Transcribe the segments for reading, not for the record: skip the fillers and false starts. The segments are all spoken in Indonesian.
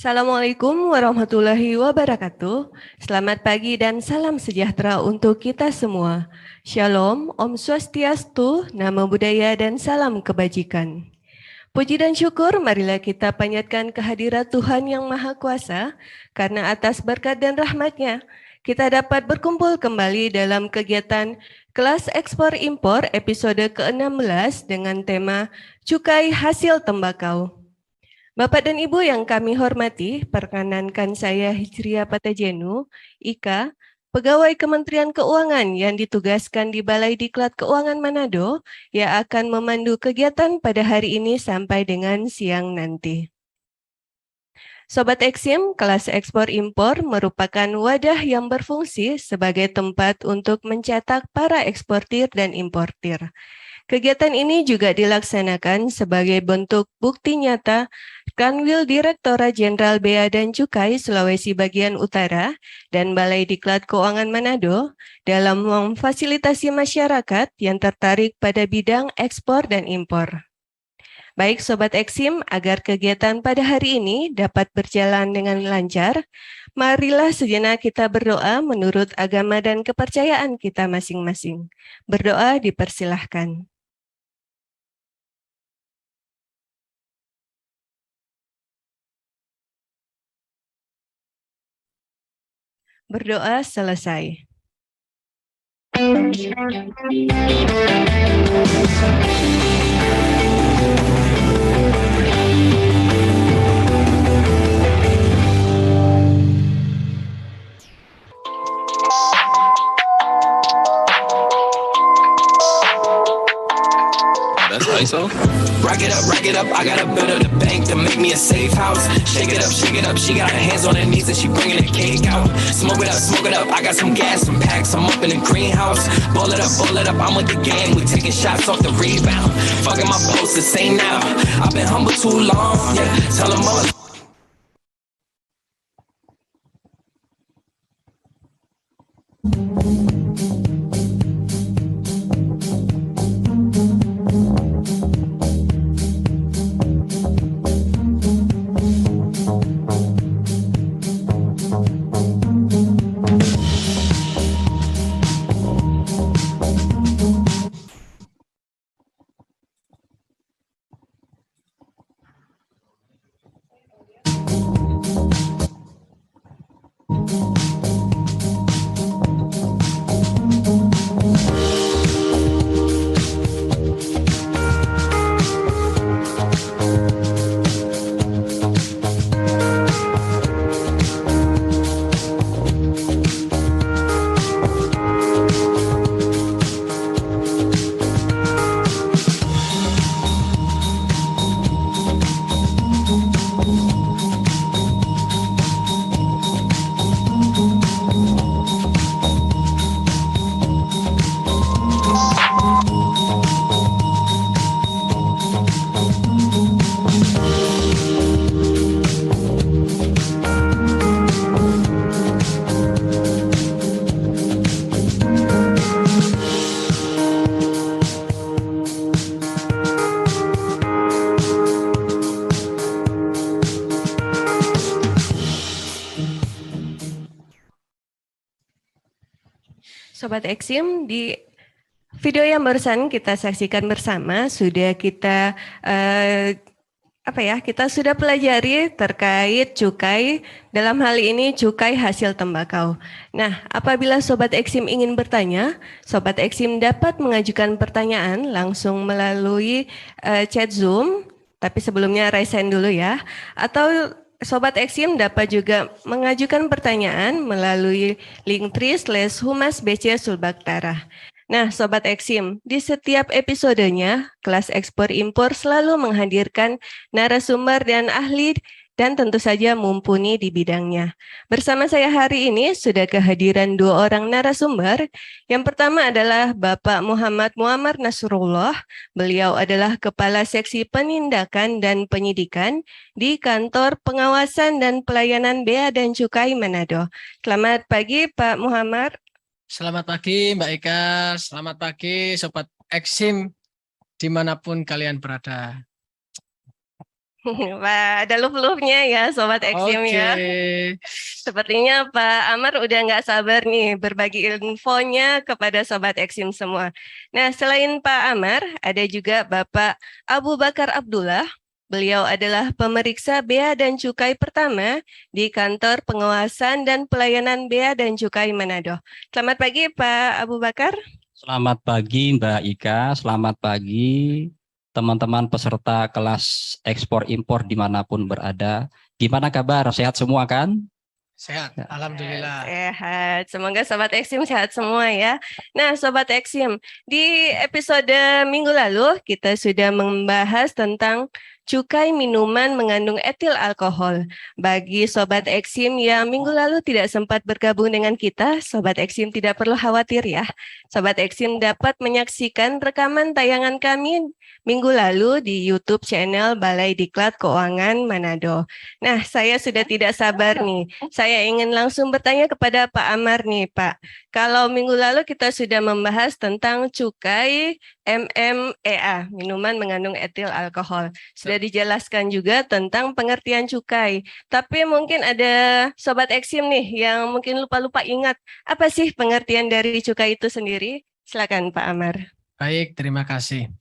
Assalamualaikum warahmatullahi wabarakatuh. Selamat pagi dan salam sejahtera untuk kita semua. Shalom, Om Swastiastu, Namo Buddhaya dan salam kebajikan. Puji dan syukur marilah kita panjatkan kehadirat Tuhan Yang Maha Kuasa, karena atas berkat dan rahmat-Nya kita dapat berkumpul kembali dalam kegiatan kelas ekspor impor episode ke-16 dengan tema Cukai Hasil Tembakau. Bapak dan Ibu yang kami hormati, perkenankan saya Hijriah Patajenu, IKA, Pegawai Kementerian Keuangan yang ditugaskan di Balai Diklat Keuangan Manado, yang akan memandu kegiatan pada hari ini sampai dengan siang nanti. Sobat Eksim, kelas ekspor impor merupakan wadah yang berfungsi sebagai tempat untuk mencetak para eksportir dan importir. Kegiatan ini juga dilaksanakan sebagai bentuk bukti nyata Kanwil Direktorat Jenderal Bea dan Cukai Sulawesi Bagian Utara dan Balai Diklat Keuangan Manado dalam memfasilitasi masyarakat yang tertarik pada bidang ekspor dan impor. Baik Sobat Eksim, agar kegiatan pada hari ini dapat berjalan dengan lancar, marilah sejenak kita berdoa menurut agama dan kepercayaan kita masing-masing. Berdoa dipersilahkan. Berdoa selesai. That's ISO. Rack it up, I gotta build up the bank to make me a safe house. Shake it up, she got her hands on her knees and she bringing the cake out. Smoke it up, I got some gas, some packs, I'm up in the greenhouse. Ball it up, I'm with the game, we taking shots off the rebound. Fucking my post, the same now, I've been humble too long, yeah, tell them all. Sobat Eksim, di video yang barusan kita saksikan bersama sudah kita kita sudah pelajari terkait cukai, dalam hal ini cukai hasil tembakau. Nah, apabila Sobat Eksim ingin bertanya, Sobat Eksim dapat mengajukan pertanyaan langsung melalui chat Zoom, tapi sebelumnya raise hand dulu ya, atau Sobat Eksim dapat juga mengajukan pertanyaan melalui Linktree/Humas BC Sulbaktara. Nah, Sobat Eksim, di setiap episodenya, kelas ekspor impor selalu menghadirkan narasumber dan ahli dan tentu saja mumpuni di bidangnya. Bersama saya hari ini sudah kehadiran 2 orang narasumber. Yang pertama adalah Bapak Muhammad Muammar Nasrullah. Beliau adalah Kepala Seksi Penindakan dan Penyidikan di Kantor Pengawasan dan Pelayanan Bea dan Cukai Manado. Selamat pagi Pak Muhammad. Selamat pagi Mbak Eka, selamat pagi Sobat Eksim dimanapun kalian berada. Wah, ada love-love-nya ya, Sobat Exim Oke. ya. Sepertinya Pak Amar udah nggak sabar nih berbagi infonya kepada Sobat Exim semua. Nah, selain Pak Amar, ada juga Bapak Abu Bakar Abdullah. Beliau adalah pemeriksa Bea dan Cukai pertama di Kantor Pengawasan dan Pelayanan Bea dan Cukai Manado. Selamat pagi Pak Abu Bakar. Selamat pagi Mbak Ika, selamat pagi teman-teman peserta kelas ekspor impor dimanapun berada. Gimana kabar? Sehat semua kan? Sehat, Ya. alhamdulillah. Sehat. Semoga Sobat Exim sehat semua ya. Nah, Sobat Exim, di episode minggu lalu kita sudah membahas tentang cukai minuman mengandung etil alkohol. Bagi Sobat Exim yang minggu lalu tidak sempat bergabung dengan kita, Sobat Exim tidak perlu khawatir ya. Sobat Exim dapat menyaksikan rekaman tayangan kami minggu lalu di YouTube channel Balai Diklat Keuangan Manado. Nah, saya sudah tidak sabar nih. Saya ingin langsung bertanya kepada Pak Amar nih, Pak. Kalau minggu lalu kita sudah membahas tentang cukai MMEA, minuman mengandung etil alkohol. Sudah dijelaskan juga tentang pengertian cukai. Tapi mungkin ada Sobat Exim nih yang mungkin lupa-lupa ingat. Apa sih pengertian dari cukai itu sendiri? Silakan Pak Amar. Baik, terima kasih.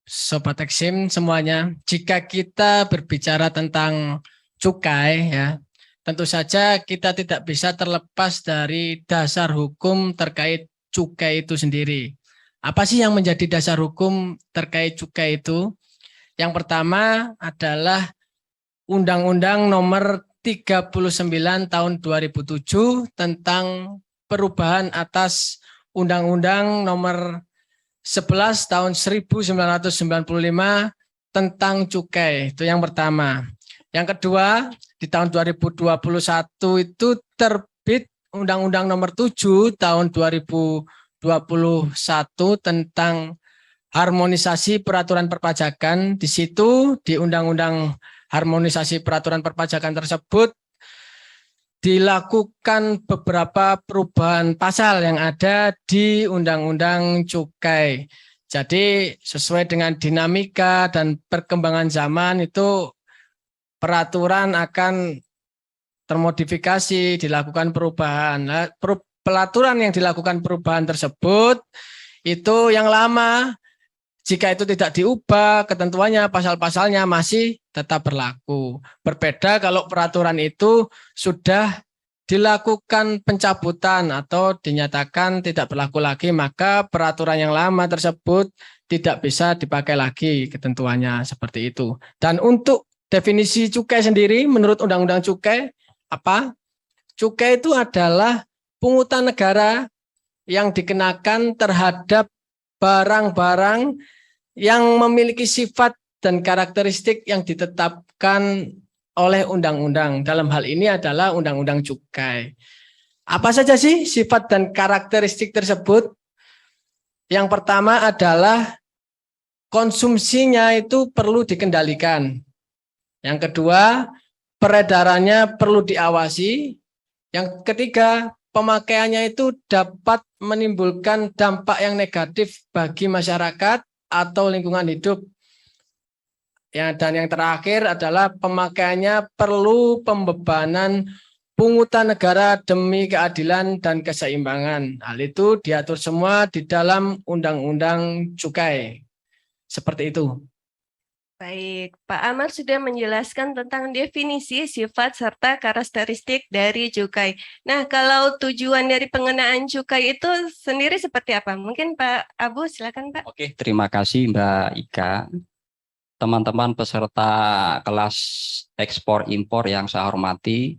Sobat Exim semuanya, jika kita berbicara tentang cukai ya, tentu saja kita tidak bisa terlepas dari dasar hukum terkait cukai itu sendiri. Apa sih yang menjadi dasar hukum terkait cukai itu? Yang pertama adalah Undang-Undang Nomor 39 Tahun 2007 tentang perubahan atas Undang-Undang Nomor 11 Tahun 1995 tentang cukai. Itu yang pertama. Yang kedua, di tahun 2021 itu terbit Undang-Undang Nomor 7 Tahun 2021 tentang harmonisasi peraturan perpajakan. Di situ di Undang-Undang harmonisasi peraturan perpajakan tersebut dilakukan beberapa perubahan pasal yang ada di Undang-Undang Cukai. Jadi sesuai dengan dinamika dan perkembangan zaman itu peraturan akan termodifikasi, dilakukan perubahan. Nah, peraturan yang dilakukan perubahan tersebut itu yang lama, jika itu tidak diubah, ketentuannya, pasal-pasalnya masih tetap berlaku. Berbeda kalau peraturan itu sudah dilakukan pencabutan atau dinyatakan tidak berlaku lagi, maka peraturan yang lama tersebut tidak bisa dipakai lagi ketentuannya seperti itu. Dan untuk definisi cukai sendiri, menurut Undang-Undang Cukai, apa? Cukai itu adalah pungutan negara yang dikenakan terhadap barang-barang yang memiliki sifat dan karakteristik yang ditetapkan oleh undang-undang. Dalam hal ini adalah Undang-Undang Cukai. Apa saja sih sifat dan karakteristik tersebut? Yang pertama adalah konsumsinya itu perlu dikendalikan. Yang kedua, peredarannya perlu diawasi. Yang ketiga, pemakaiannya itu dapat menimbulkan dampak yang negatif bagi masyarakat atau lingkungan hidup. Dan yang terakhir adalah pemakaiannya perlu pembebanan pungutan negara demi keadilan dan keseimbangan. Hal itu diatur semua di dalam Undang-Undang Cukai. Seperti itu. Baik, Pak Amar sudah menjelaskan tentang definisi, sifat, serta karakteristik dari cukai. Nah, kalau tujuan dari pengenaan cukai itu sendiri seperti apa? Mungkin Pak Abu, silakan Pak. Oke, terima kasih Mbak Ika. Teman-teman peserta kelas ekspor impor yang saya hormati,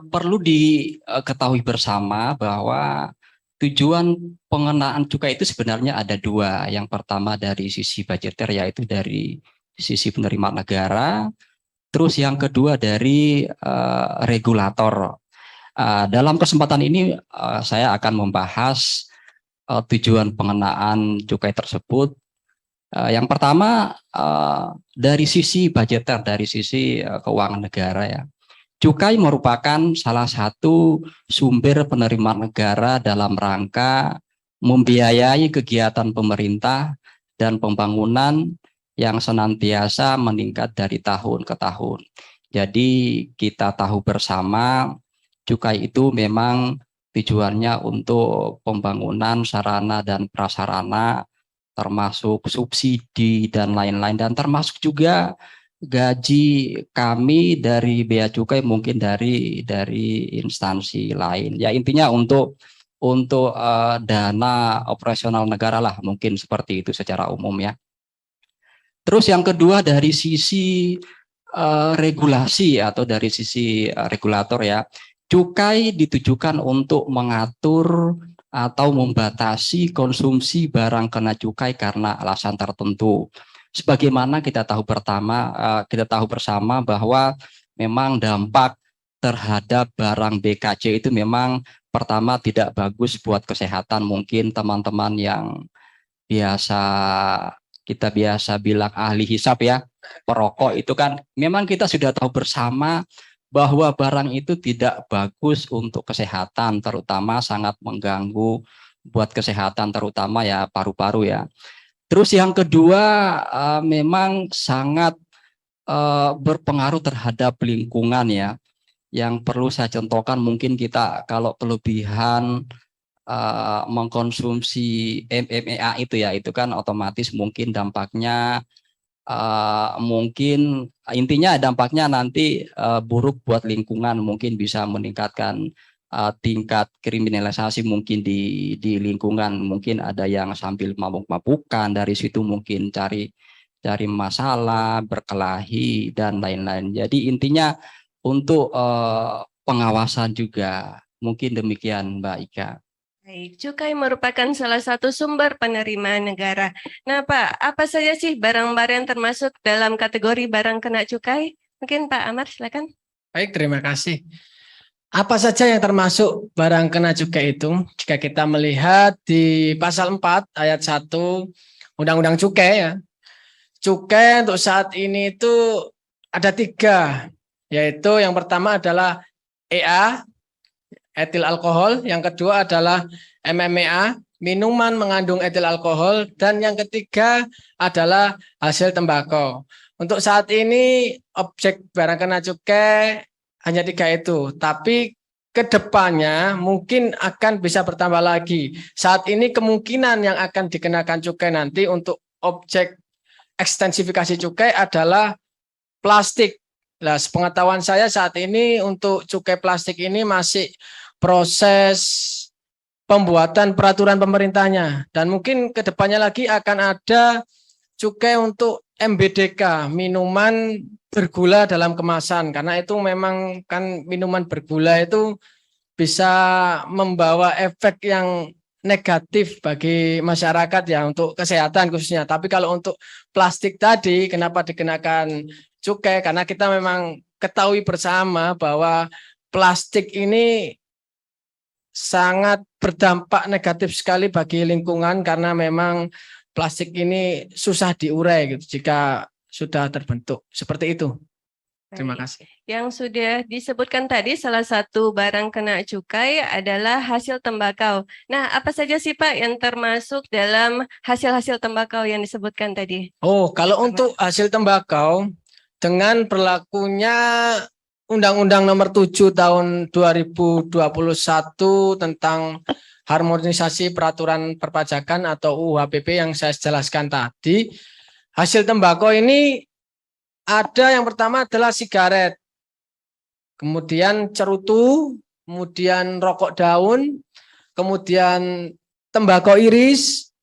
perlu diketahui bersama bahwa tujuan pengenaan cukai itu sebenarnya ada dua. Yang pertama dari sisi budgeter, yaitu dari sisi penerimaan negara. Terus yang kedua dari regulator. Dalam kesempatan ini saya akan membahas tujuan pengenaan cukai tersebut. Yang pertama dari sisi budgeter, dari sisi keuangan negara ya. Cukai merupakan salah satu sumber penerimaan negara dalam rangka membiayai kegiatan pemerintah dan pembangunan yang senantiasa meningkat dari tahun ke tahun. Jadi kita tahu bersama cukai itu memang tujuannya untuk pembangunan sarana dan prasarana, termasuk subsidi dan lain-lain, dan termasuk juga gaji kami dari Bea Cukai, mungkin dari instansi lain. Ya intinya untuk dana operasional negara lah, mungkin seperti itu secara umum ya. Terus yang kedua dari sisi regulasi atau dari sisi regulator ya, cukai ditujukan untuk mengatur atau membatasi konsumsi barang kena cukai karena alasan tertentu. Sebagaimana kita tahu bersama bahwa memang dampak terhadap barang BKC itu memang pertama tidak bagus buat kesehatan. Mungkin teman-teman yang kita biasa bilang ahli hisap ya, perokok itu kan memang kita sudah tahu bersama bahwa barang itu tidak bagus untuk kesehatan, terutama sangat mengganggu buat kesehatan, terutama ya paru-paru ya. Terus yang kedua memang sangat berpengaruh terhadap lingkungan ya. Yang perlu saya contohkan, mungkin kita kalau kelebihan mengkonsumsi MMA itu ya, itu kan otomatis mungkin dampaknya mungkin intinya dampaknya nanti buruk buat lingkungan, mungkin bisa meningkatkan tingkat kriminalisasi mungkin di lingkungan, mungkin ada yang sambil mabuk-mabukan, dari situ mungkin cari masalah, berkelahi dan lain-lain. Jadi intinya untuk pengawasan juga, mungkin demikian Mbak Ika. Baik, cukai merupakan salah satu sumber penerimaan negara. Nah, Pak, apa saja sih barang-barang yang termasuk dalam kategori barang kena cukai? Mungkin Pak Amar, silakan. Baik, terima kasih. Apa saja yang termasuk barang kena cukai itu? Jika kita melihat di pasal 4 ayat 1 Undang-Undang Cukai ya. Cukai untuk saat ini itu ada 3, yaitu yang pertama adalah EA, etil alkohol, yang kedua adalah MMA, minuman mengandung etil alkohol, dan yang ketiga adalah hasil tembakau. Untuk saat ini objek barang kena cukai hanya 3 itu, tapi kedepannya mungkin akan bisa bertambah lagi. Saat ini kemungkinan yang akan dikenakan cukai nanti untuk objek ekstensifikasi cukai adalah plastik. Nah, sepengetahuan saya saat ini untuk cukai plastik ini masih proses pembuatan peraturan pemerintahnya, dan mungkin kedepannya lagi akan ada cukai untuk MBDK, minuman bergula dalam kemasan, karena itu memang kan minuman bergula itu bisa membawa efek yang negatif bagi masyarakat ya, untuk kesehatan khususnya. Tapi kalau untuk plastik tadi, kenapa dikenakan cukai? Karena kita memang ketahui bersama bahwa plastik ini sangat berdampak negatif sekali bagi lingkungan, karena memang plastik ini susah diurai gitu jika sudah terbentuk. Seperti itu. Terima kasih. Yang sudah disebutkan tadi, salah satu barang kena cukai adalah hasil tembakau. Nah, apa saja sih Pak yang termasuk dalam hasil-hasil tembakau yang disebutkan tadi? Oh, kalau untuk hasil tembakau, dengan berlakunya Undang-Undang Nomor 7 Tahun 2021 tentang harmonisasi peraturan perpajakan atau UHPP yang saya jelaskan tadi, hasil tembakau ini ada yang pertama adalah sigaret, kemudian cerutu, kemudian rokok daun, kemudian tembakau iris,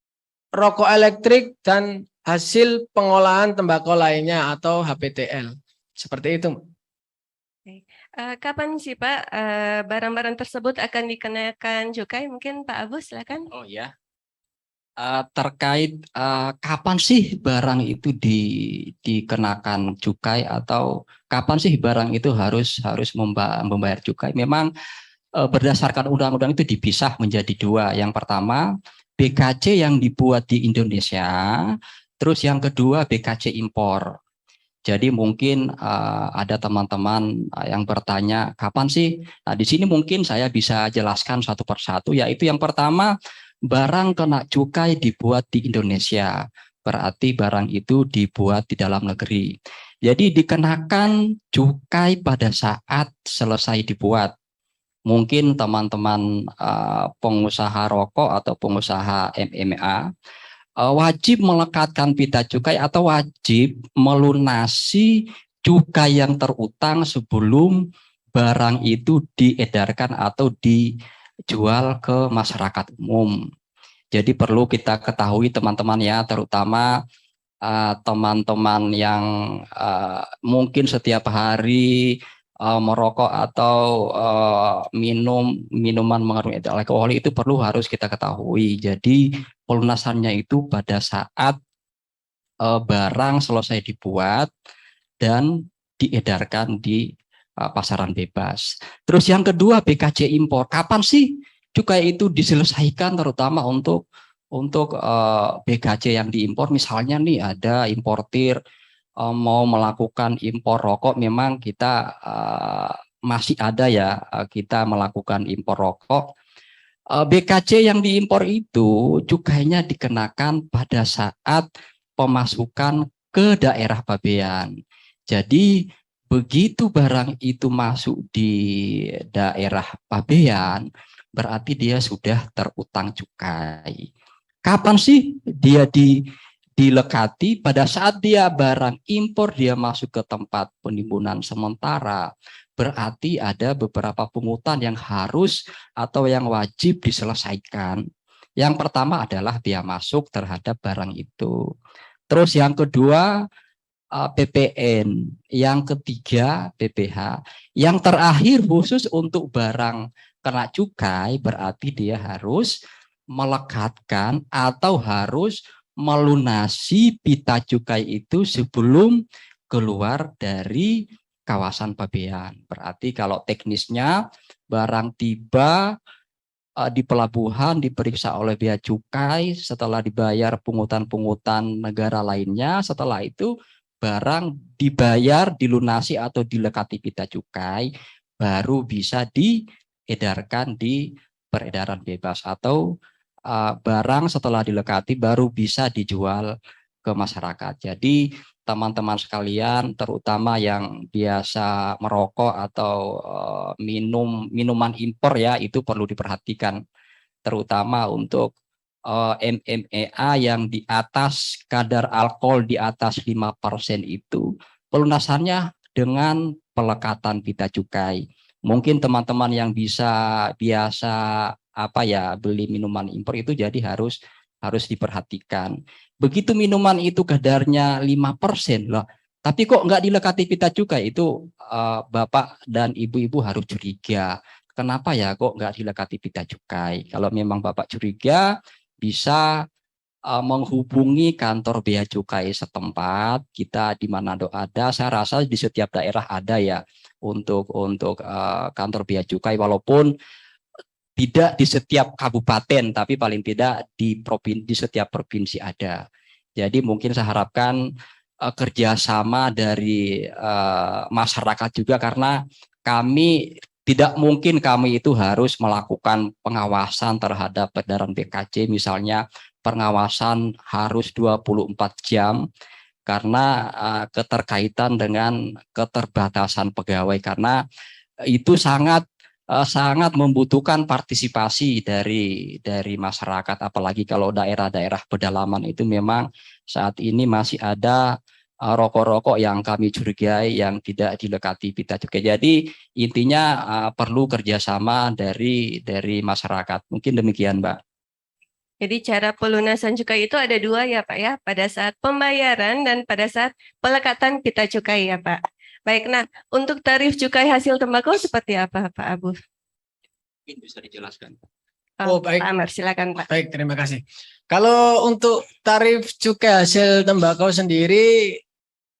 rokok elektrik, dan hasil pengolahan tembakau lainnya atau HPTL. Seperti itu. Kapan sih Pak barang-barang tersebut akan dikenakan cukai? Mungkin Pak Abu silakan. Oh ya, terkait kapan sih barang itu dikenakan cukai, atau kapan sih barang itu harus membayar cukai? Memang berdasarkan undang-undang itu dipisah menjadi 2. Yang pertama BKC yang dibuat di Indonesia, terus yang kedua BKC impor. Jadi mungkin ada teman-teman yang bertanya kapan sih? Nah, di sini mungkin saya bisa jelaskan satu persatu, yaitu yang pertama, barang kena cukai dibuat di Indonesia. berarti barang itu dibuat di dalam negeri. Jadi dikenakan cukai pada saat selesai dibuat. Mungkin teman-teman pengusaha rokok atau pengusaha MMA wajib melekatkan pita cukai atau wajib melunasi cukai yang terutang sebelum barang itu diedarkan atau dijual ke masyarakat umum. Jadi perlu kita ketahui teman-teman ya, terutama teman-teman yang mungkin setiap hari merokok atau minum minuman mengandung alkohol itu harus kita ketahui. Jadi pelunasannya itu pada saat barang selesai dibuat dan diedarkan di pasaran bebas. Terus yang kedua BKJ impor. Kapan sih cukai itu diselesaikan, terutama untuk BKJ yang diimpor? Misalnya nih ada importir mau melakukan impor rokok, memang kita masih ada ya kita melakukan impor rokok. BKJ yang diimpor itu cukainya dikenakan pada saat pemasukan ke daerah pabean. Jadi begitu barang itu masuk di daerah pabean, berarti dia sudah terutang cukai. Kapan sih dia dilekati? Pada saat dia barang impor, dia masuk ke tempat penimbunan sementara, berarti ada beberapa pungutan yang harus atau yang wajib diselesaikan. Yang pertama adalah biaya masuk terhadap barang itu. Terus yang kedua PPN, yang ketiga PPH, yang terakhir khusus untuk barang kena cukai berarti dia harus melekatkan atau harus melunasi pita cukai itu sebelum keluar dari kawasan pabean. Berarti kalau teknisnya barang tiba di pelabuhan diperiksa oleh bea cukai, setelah dibayar pungutan-pungutan negara lainnya, setelah itu barang dibayar, dilunasi atau dilekati pita cukai, baru bisa diedarkan di peredaran bebas, atau barang setelah dilekati baru bisa dijual ke masyarakat. Jadi teman-teman sekalian, terutama yang biasa merokok atau minuman impor ya, itu perlu diperhatikan, terutama untuk MMA yang di atas kadar alkohol di atas 5% itu pelunasannya dengan pelekatan pita cukai. Mungkin teman-teman yang biasa beli minuman impor itu jadi harus diperhatikan. Begitu minuman itu kadarnya 5% loh, tapi kok nggak dilekati pita cukai, itu Bapak dan Ibu-ibu harus curiga. Kenapa ya kok nggak dilekati pita cukai? Kalau memang Bapak curiga, bisa menghubungi kantor bea cukai setempat. Kita di Manado ada, saya rasa di setiap daerah ada ya untuk kantor bea cukai, walaupun tidak di setiap kabupaten, tapi paling tidak di setiap provinsi ada. Jadi mungkin saya harapkan kerjasama dari masyarakat juga, karena tidak mungkin kami itu harus melakukan pengawasan terhadap peredaran BKJ, misalnya pengawasan harus 24 jam karena keterkaitan dengan keterbatasan pegawai, karena itu sangat membutuhkan partisipasi dari masyarakat, apalagi kalau daerah-daerah pedalaman itu memang saat ini masih ada rokok-rokok yang kami curigai yang tidak dilekati pita cukai. Jadi intinya perlu kerjasama dari masyarakat. Mungkin demikian, Mbak. Jadi cara pelunasan cukai itu ada dua ya Pak ya, pada saat pembayaran dan pada saat pelekatan pita cukai ya Pak. Baik, nah untuk tarif cukai hasil tembakau seperti apa Pak Abu? Mungkin bisa dijelaskan. Oh, baik. Pak Amar, silakan Pak. Baik, terima kasih. Kalau untuk tarif cukai hasil tembakau sendiri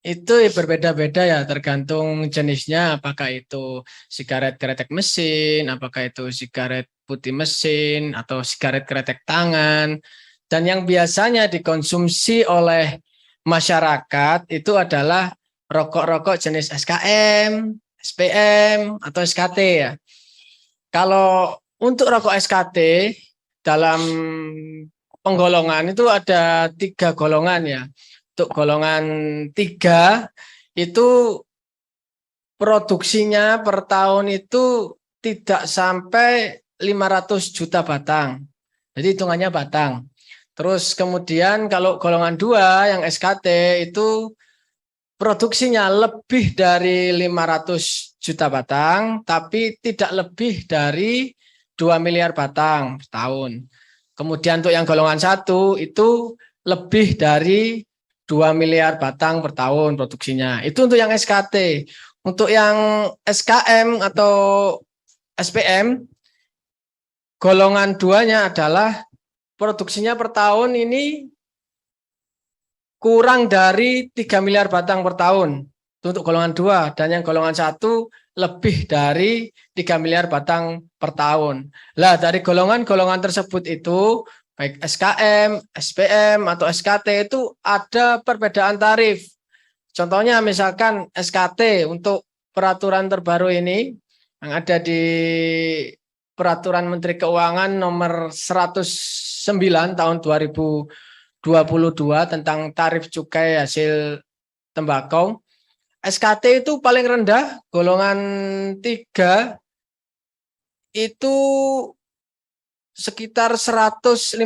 itu berbeda-beda ya, tergantung jenisnya, apakah itu sigaret kretek mesin, apakah itu sigaret putih mesin, atau sigaret kretek tangan. Dan yang biasanya dikonsumsi oleh masyarakat itu adalah rokok-rokok jenis SKM, SPM, atau SKT ya. Kalau untuk rokok SKT, dalam penggolongan itu ada 3 golongan ya. Untuk golongan 3 itu produksinya per tahun itu tidak sampai 500 juta batang. Jadi hitungannya batang. Terus kemudian kalau golongan 2 yang SKT itu produksinya lebih dari 500 juta batang, tapi tidak lebih dari 2 miliar batang per tahun. Kemudian untuk yang golongan 1 itu lebih dari 2 miliar batang per tahun produksinya. Itu untuk yang SKT. Untuk yang SKM atau SPM, golongan 2-nya adalah produksinya per tahun ini kurang dari 3 miliar batang per tahun. Itu untuk golongan 2. Dan yang golongan 1 lebih dari 3 miliar batang per tahun. Lah dari golongan-golongan tersebut itu, baik SKM, SPM, atau SKT itu ada perbedaan tarif. Contohnya misalkan SKT untuk peraturan terbaru ini, yang ada di Peraturan Menteri Keuangan nomor 109 tahun 2022 tentang tarif cukai hasil tembakau. SKT itu paling rendah, golongan 3 itu sekitar Rp115.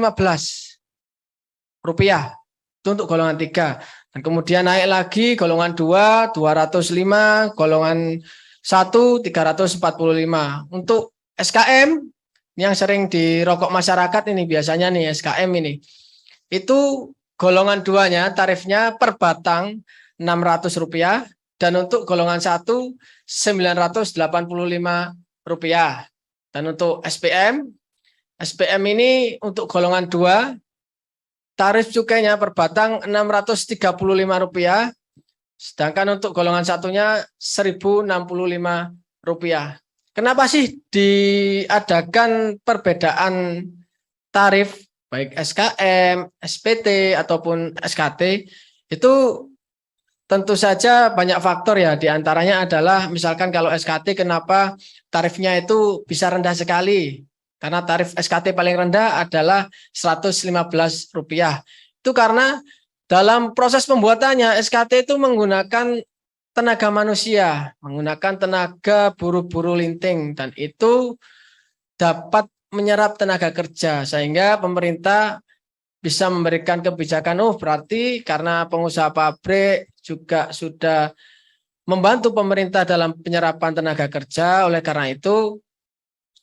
Itu untuk golongan 3. Dan kemudian naik lagi golongan 2, 205, golongan 1, 345. Untuk SKM yang sering dirokok masyarakat ini biasanya nih SKM ini. Itu golongan 2-nya tarifnya per batang Rp600 dan untuk golongan 1 Rp985. Dan untuk SPM ini untuk golongan 2 tarif cukainya per batang Rp635. Sedangkan untuk golongan 1-nya Rp1.065. Kenapa sih diadakan perbedaan tarif baik SKM, SPT ataupun SKT? Itu tentu saja banyak faktor ya. Di antaranya adalah misalkan kalau SKT kenapa tarifnya itu bisa rendah sekali? Karena tarif SKT paling rendah adalah Rp115. Itu karena dalam proses pembuatannya SKT itu menggunakan tenaga manusia, menggunakan tenaga buru-buru linting, dan itu dapat menyerap tenaga kerja sehingga pemerintah bisa memberikan kebijakan, berarti karena pengusaha pabrik juga sudah membantu pemerintah dalam penyerapan tenaga kerja, oleh karena itu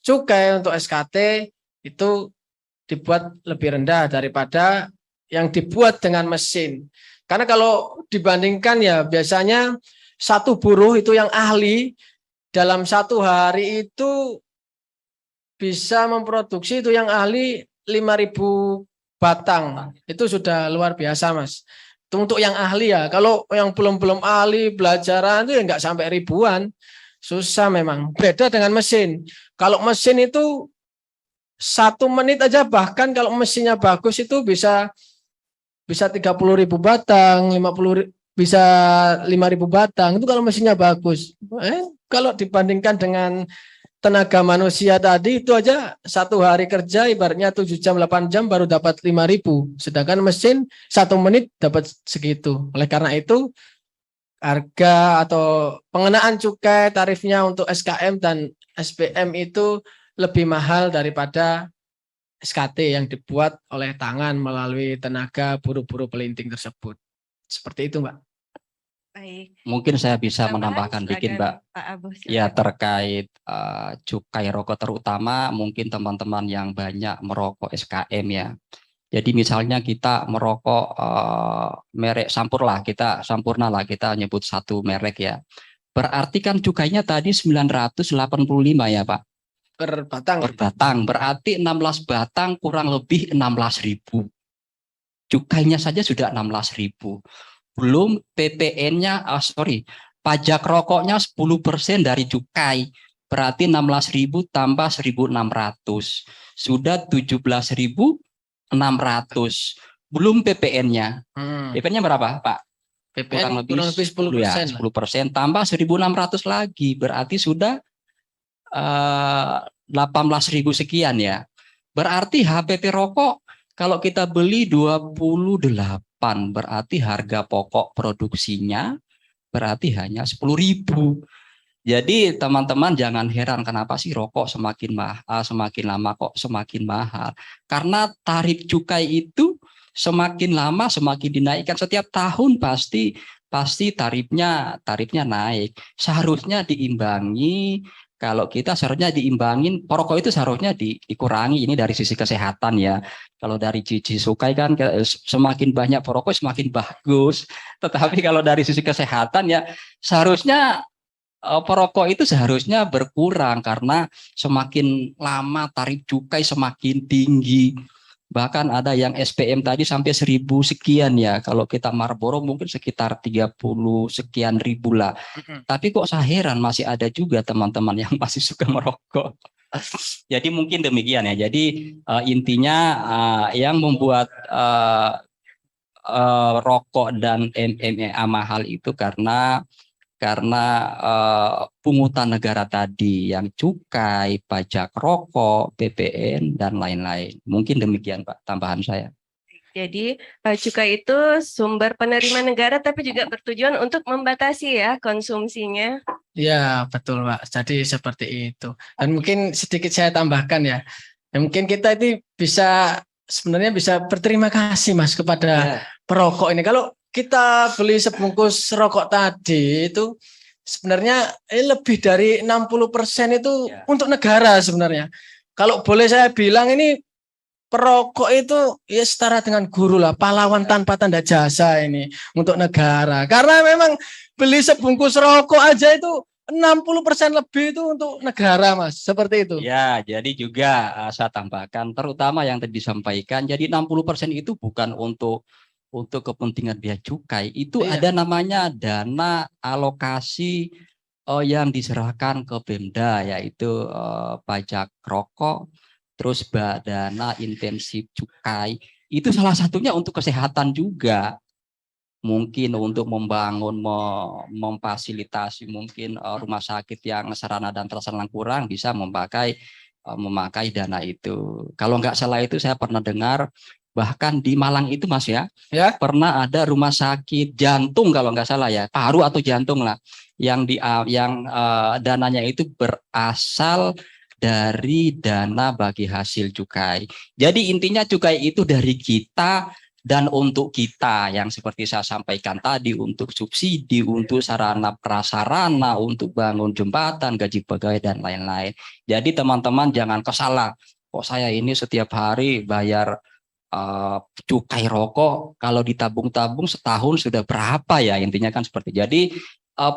cukai untuk SKT itu dibuat lebih rendah daripada yang dibuat dengan mesin. Karena kalau dibandingkan ya biasanya satu buruh itu yang ahli dalam 1 hari itu bisa memproduksi itu yang ahli 5.000 batang. Itu sudah luar biasa, Mas. Itu untuk yang ahli ya. Kalau yang belum ahli belajaran itu ya nggak sampai ribuan. Susah memang. Beda dengan mesin. Kalau mesin itu 1 menit aja, bahkan kalau mesinnya bagus itu bisa 30.000 batang, 50 bisa 5.000 batang. Itu kalau mesinnya bagus. Kalau dibandingkan dengan tenaga manusia tadi itu aja 1 hari kerja ibaratnya 7 jam 8 jam baru dapat 5.000. Sedangkan mesin 1 menit dapat segitu. Oleh karena itu harga atau pengenaan cukai tarifnya untuk SKM dan SPM itu lebih mahal daripada SKT yang dibuat oleh tangan melalui tenaga buru-buru pelinting tersebut. Seperti itu, Mbak. Baik. Mungkin saya bisa Tambahan, menambahkan dikit, silakan, Mbak. Pak Abu, silakan. Ya, terkait cukai rokok terutama mungkin teman-teman yang banyak merokok SKM ya. Jadi misalnya kita merokok merek Sampurna lah, kita nyebut satu merek ya. Berarti kan cukainya tadi 985 ya, Pak. Per batang. Per batang, berarti 16 batang kurang lebih 16.000. Cukainya saja sudah 16.000. Belum PPN-nya, pajak rokoknya 10% dari cukai. Berarti 16.000 tambah 1.600. Sudah 17.600. Belum PPN-nya. PPN-nya berapa, Pak? PPN kurang lebih 10%. Ya, 10% tambah 1.600 lagi. Berarti sudah 18.000 sekian ya. Berarti HPP rokok Kalau kita beli 28, berarti harga pokok produksinya berarti hanya 10.000. Jadi teman-teman jangan heran kenapa sih rokok semakin mahal, semakin lama kok semakin mahal. Karena tarif cukai itu semakin lama semakin dinaikkan, setiap tahun pasti tarifnya naik. Seharusnya diimbangi. Kalau kita seharusnya diimbangin, perokok itu seharusnya dikurangi. Ini dari sisi kesehatan ya. Kalau dari sisi sukai kan semakin banyak perokok semakin bagus. Tetapi kalau dari sisi kesehatan ya seharusnya perokok itu seharusnya berkurang karena semakin lama tarif cukai semakin tinggi. Bahkan ada yang SPM tadi sampai 1.000 sekian ya. Kalau kita Marlboro mungkin sekitar 30 sekian ribu lah. Tapi kok saya heran masih ada juga teman-teman yang masih suka merokok. Jadi mungkin demikian ya. Jadi intinya yang membuat rokok dan MMA mahal itu karena pungutan negara tadi yang cukai, pajak rokok, PPN dan lain-lain. Mungkin demikian Pak tambahan saya. Jadi cukai itu sumber penerimaan negara tapi juga bertujuan untuk membatasi ya konsumsinya. Ya, betul Pak. Jadi seperti itu. Dan mungkin sedikit saya tambahkan ya. Mungkin kita ini sebenarnya bisa berterima kasih Mas kepada perokok ini. Kalau kita beli sebungkus rokok tadi itu sebenarnya lebih dari 60% itu untuk negara sebenarnya. Kalau boleh saya bilang ini perokok itu ya setara dengan guru lah, pahlawan tanpa tanda jasa ini untuk negara. Karena memang beli sebungkus rokok aja itu 60% lebih itu untuk negara Mas, seperti itu. Ya, jadi juga saya tambahkan terutama yang tadi disampaikan, jadi 60% itu bukan untuk kepentingan biaya cukai, itu ada namanya dana alokasi yang diserahkan ke Pemda, yaitu pajak rokok, terus dana intensif cukai, itu salah satunya untuk kesehatan juga. Mungkin untuk membangun, memfasilitasi mungkin rumah sakit yang sarana dan prasarana kurang bisa memakai dana itu. Kalau nggak salah itu saya pernah dengar bahkan di Malang itu Mas ya, pernah ada rumah sakit jantung kalau nggak salah ya, paru atau jantung lah, yang dananya itu berasal dari dana bagi hasil cukai. Jadi intinya cukai itu dari kita dan untuk kita, yang seperti saya sampaikan tadi, untuk subsidi, untuk sarana prasarana, untuk bangun jembatan, gaji pegawai dan lain-lain. Jadi teman-teman jangan kesalah, kok saya ini setiap hari bayar cukai rokok, kalau ditabung-tabung setahun sudah berapa ya, intinya kan seperti. Jadi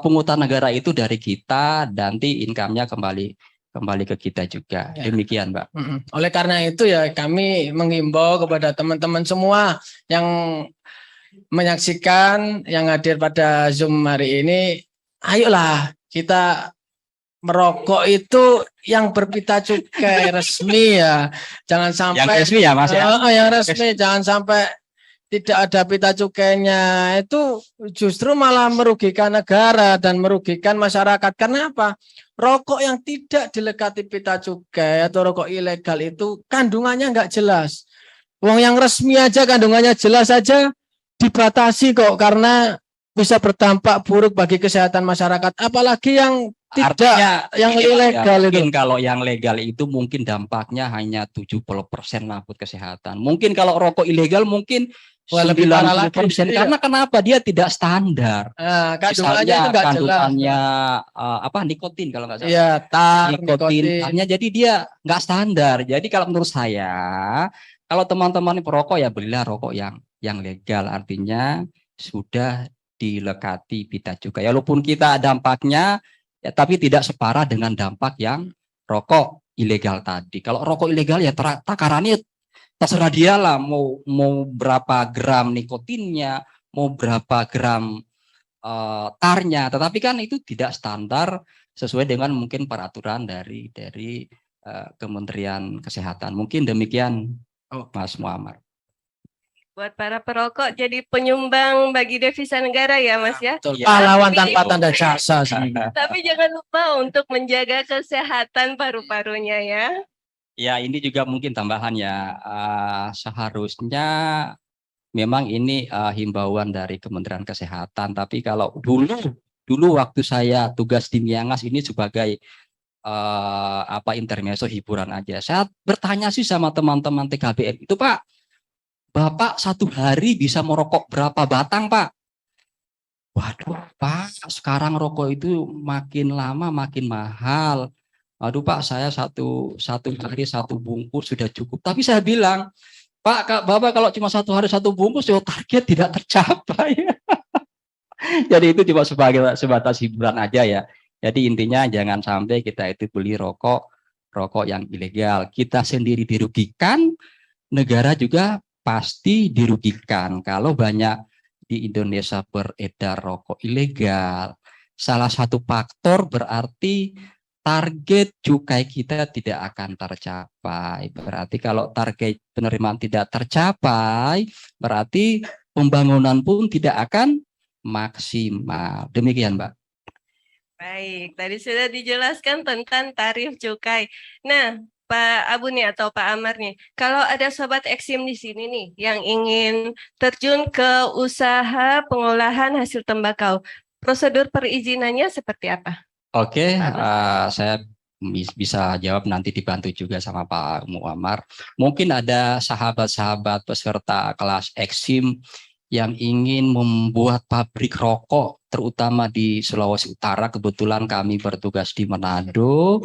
pungutan negara itu dari kita, nanti income-nya kembali ke kita juga. Demikian Mbak. Oleh karena itu ya kami mengimbau kepada teman-teman semua yang menyaksikan, yang hadir pada Zoom hari ini, ayolah kita merokok itu yang berpita cukai resmi ya. Jangan sampai yang resmi ya Mas ya. Yang resmi, jangan sampai tidak ada pita cukainya. Itu justru malah merugikan negara dan merugikan masyarakat. Karena apa? Rokok yang tidak dilekati pita cukai atau rokok ilegal itu kandungannya nggak jelas. Wong yang resmi aja kandungannya jelas saja dibatasi kok karena bisa berdampak buruk bagi kesehatan masyarakat. Apalagi yang tidak, yang ilegal itu. Mungkin kalau yang legal itu mungkin dampaknya hanya 70% lah buat kesehatan. Mungkin kalau rokok ilegal mungkin 90%. Karena kenapa? Dia tidak standar. Kandungannya itu enggak jelas. Nikotin kalau nggak salah. Iya, nikotinnya jadi dia nggak standar. Jadi kalau menurut saya, kalau teman-teman perokok ya belilah rokok yang legal, artinya sudah dilekati pita cukai. Walaupun kita dampaknya ya, tapi tidak separah dengan dampak yang rokok ilegal tadi. Kalau rokok ilegal ya takarannya terserah dia lah, mau berapa gram nikotinnya, mau berapa gram tarnya. Tetapi kan itu tidak standar sesuai dengan mungkin peraturan dari Kementerian Kesehatan. Mungkin demikian Mas Muhammad. Buat para perokok jadi penyumbang bagi devisa negara ya Mas ya. Pahlawan tanpa tanda jasa. Tapi jangan lupa untuk menjaga kesehatan paru-parunya ya. Ya, ini juga mungkin tambahan ya. Seharusnya memang ini himbauan dari Kementerian Kesehatan. Tapi kalau dulu waktu saya tugas di Miangas ini sebagai intermezzo hiburan aja. Saya bertanya sih sama teman-teman TKBM itu, Pak, Bapak satu hari bisa merokok berapa batang, Pak? Waduh, Pak, sekarang rokok itu makin lama makin mahal. Waduh, Pak, saya satu hari satu bungkus sudah cukup. Tapi saya bilang, Pak, Bapak kalau cuma satu hari satu bungkus, ya target tidak tercapai. Jadi itu cuma sebatas hiburan aja ya. Jadi intinya jangan sampai kita itu beli rokok yang ilegal. Kita sendiri dirugikan, negara juga pasti dirugikan. Kalau banyak di Indonesia beredar rokok ilegal, salah satu faktor berarti target cukai kita tidak akan tercapai. Berarti kalau target penerimaan tidak tercapai, berarti pembangunan pun tidak akan maksimal. Demikian, Mbak. Baik, tadi sudah dijelaskan tentang tarif cukai. Nah, Pak Abu nih atau Pak Amar nih, kalau ada sobat Eksim di sini nih yang ingin terjun ke usaha pengolahan hasil tembakau, prosedur perizinannya seperti apa? Oke, Pak Abu? saya bisa jawab nanti dibantu juga sama Pak Muammar. Mungkin ada sahabat-sahabat peserta kelas Eksim yang ingin membuat pabrik rokok, terutama di Sulawesi Utara. Kebetulan kami bertugas di Manado,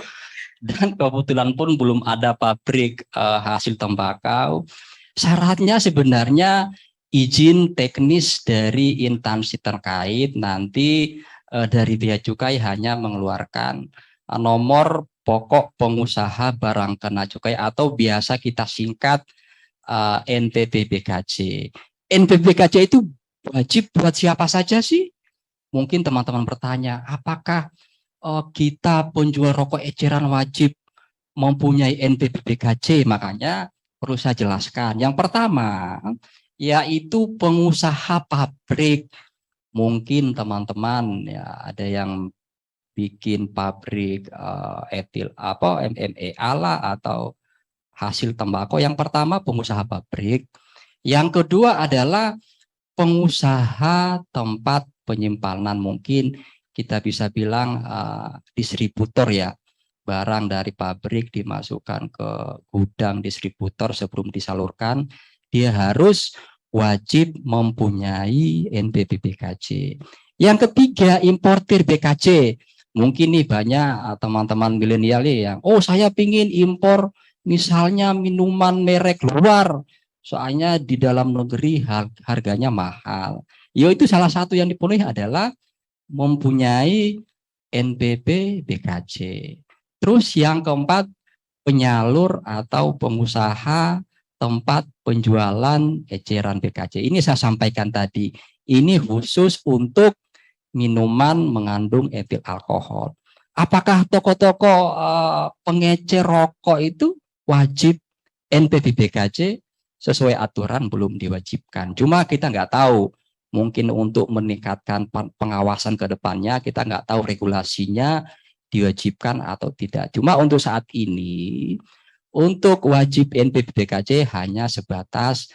dan kebetulan pun belum ada pabrik hasil tembakau. Syaratnya sebenarnya izin teknis dari instansi terkait. Nanti dari Bea Cukai hanya mengeluarkan nomor pokok pengusaha barang kena cukai atau biasa kita singkat NPPBKJ. NPPBKJ itu wajib buat siapa saja sih? Mungkin teman-teman bertanya, apakah kita penjual rokok eceran wajib mempunyai NPPBKJ? Makanya perlu saya jelaskan. Yang pertama, yaitu pengusaha pabrik. Mungkin teman-teman ya ada yang bikin pabrik etil MMEA lah atau hasil tembakau. Yang pertama pengusaha pabrik. Yang kedua adalah pengusaha tempat penyimpanan, mungkin kita bisa bilang distributor ya, barang dari pabrik dimasukkan ke gudang distributor sebelum disalurkan, dia harus wajib mempunyai NPPBKJ. Yang ketiga importir BKJ. Mungkin nih banyak teman-teman milenial yang saya pingin impor misalnya minuman merek luar, soalnya di dalam negeri harganya mahal. Ya itu salah satu yang dipenuhi adalah mempunyai NPP BKJ. Terus yang keempat, penyalur atau pengusaha tempat penjualan eceran BKJ. Ini saya sampaikan tadi. Ini khusus untuk minuman mengandung etil alkohol. Apakah toko-toko pengecer rokok itu wajib NPP BKJ? Sesuai aturan belum diwajibkan. Cuma kita nggak tahu, mungkin untuk meningkatkan pengawasan ke depannya kita nggak tahu regulasinya diwajibkan atau tidak. Cuma untuk saat ini untuk wajib NPPBKJ hanya sebatas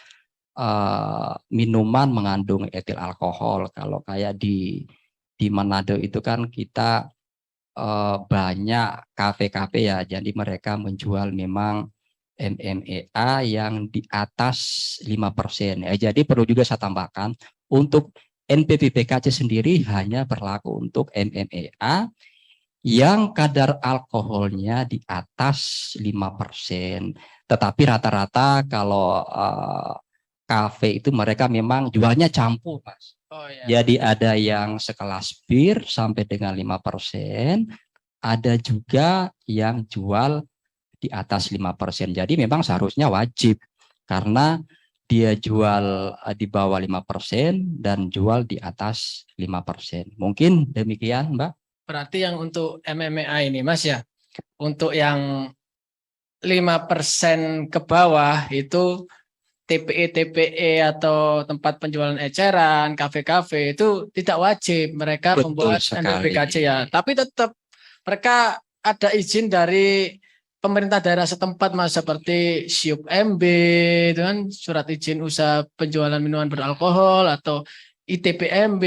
minuman mengandung etil alkohol. Kalau kayak di Manado itu kan kita banyak kafe-kafe ya, jadi mereka menjual memang MMEA yang di atas 5%. Jadi perlu juga saya tambahkan, untuk NPPBKJ sendiri hanya berlaku untuk MMEA yang kadar alkoholnya di atas 5%. Tetapi rata-rata kalau kafe itu mereka memang jualnya campur, Mas. Oh, ya. Jadi ada yang sekelas bir sampai dengan 5%, ada juga yang jual di atas 5%. Jadi memang seharusnya wajib karena dia jual di bawah 5% dan jual di atas 5%. Mungkin demikian, Mbak. Berarti yang untuk MMA ini, Mas ya, untuk yang 5% ke bawah itu TPE atau tempat penjualan eceran, kafe-kafe itu tidak wajib mereka Betul membuat sekali. NPPBKJ ya. Tapi tetap mereka ada izin dari pemerintah daerah setempat Mas, seperti SIUP MB itu kan, surat izin usaha penjualan minuman beralkohol, atau ITPMB,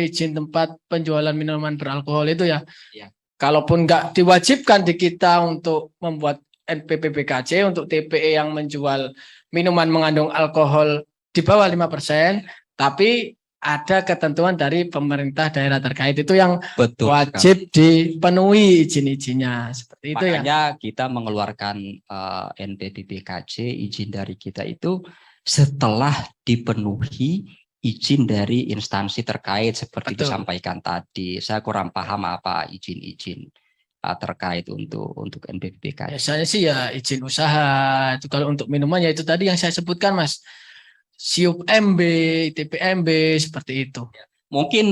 izin tempat penjualan minuman beralkohol itu ya. Iya. Kalaupun nggak diwajibkan di kita untuk membuat NPPBKC untuk TPE yang menjual minuman mengandung alkohol di bawah 5%, tapi ada ketentuan dari pemerintah daerah terkait itu yang Betul sekali. wajib dipenuhi izin-izinnya, seperti itu ya. Makanya kita mengeluarkan NPPBKC, izin dari kita itu setelah dipenuhi izin dari instansi terkait seperti Betul. disampaikan tadi. Saya kurang paham apa izin-izin terkait untuk NPPBKC. Biasanya sih ya izin usaha. Itu kalau untuk minuman ya itu tadi yang saya sebutkan Mas. SIUP MB, TPMB seperti itu. Mungkin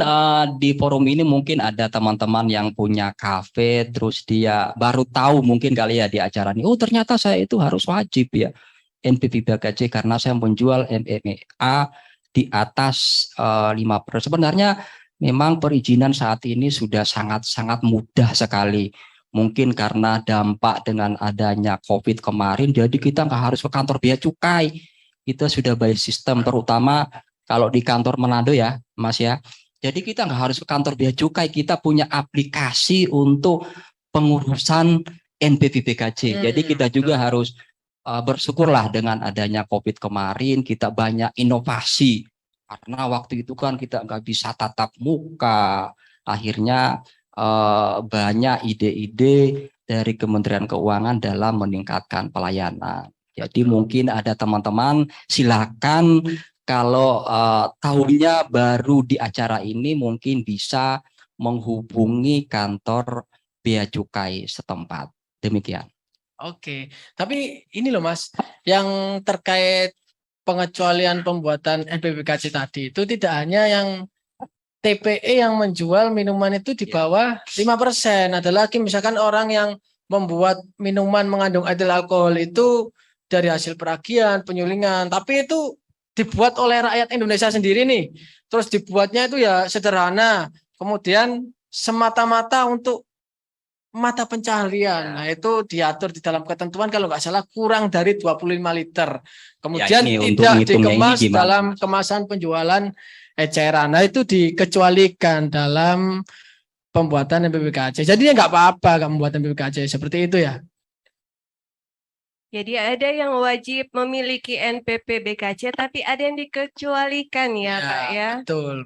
di forum ini mungkin ada teman-teman yang punya kafe, terus dia baru tahu mungkin kali ya di acara ini, oh ternyata saya itu harus wajib ya NPPBKC karena saya menjual MMA di atas 5%. Sebenarnya memang perizinan saat ini sudah sangat-sangat mudah sekali. Mungkin karena dampak dengan adanya COVID kemarin, jadi kita nggak harus ke kantor bea cukai. Kita sudah by sistem, terutama kalau di kantor Manado ya, Mas ya. Jadi kita nggak harus ke kantor bea cukai, kita punya aplikasi untuk pengurusan NPPBKC. Jadi kita juga harus bersyukurlah dengan adanya COVID kemarin, kita banyak inovasi. Karena waktu itu kan kita nggak bisa tatap muka, akhirnya banyak ide-ide dari Kementerian Keuangan dalam meningkatkan pelayanan. Jadi mungkin ada teman-teman silakan kalau tahunya baru di acara ini mungkin bisa menghubungi kantor bea cukai setempat. Demikian. Oke, tapi ini loh Mas, yang terkait pengecualian pembuatan NPPBKC tadi itu tidak hanya yang TPE yang menjual minuman itu di bawah 5%. Ada lagi misalkan orang yang membuat minuman mengandung etil alkohol itu dari hasil peragian, penyulingan, tapi itu dibuat oleh rakyat Indonesia sendiri nih. Terus dibuatnya itu ya sederhana, kemudian semata-mata untuk mata pencaharian. Nah, itu diatur di dalam ketentuan kalau nggak salah kurang dari 25 liter. Kemudian Ya, ini untuk tidak ngitungnya dikemas ini gimana? dalam kemasan penjualan eceran. Nah, itu dikecualikan dalam pembuatan NPPBKC. Jadi nggak apa-apa kamu membuat NPPBKC seperti itu ya. Jadi ada yang wajib memiliki NPPBKC, tapi ada yang dikecualikan ya, Pak ya. Betul.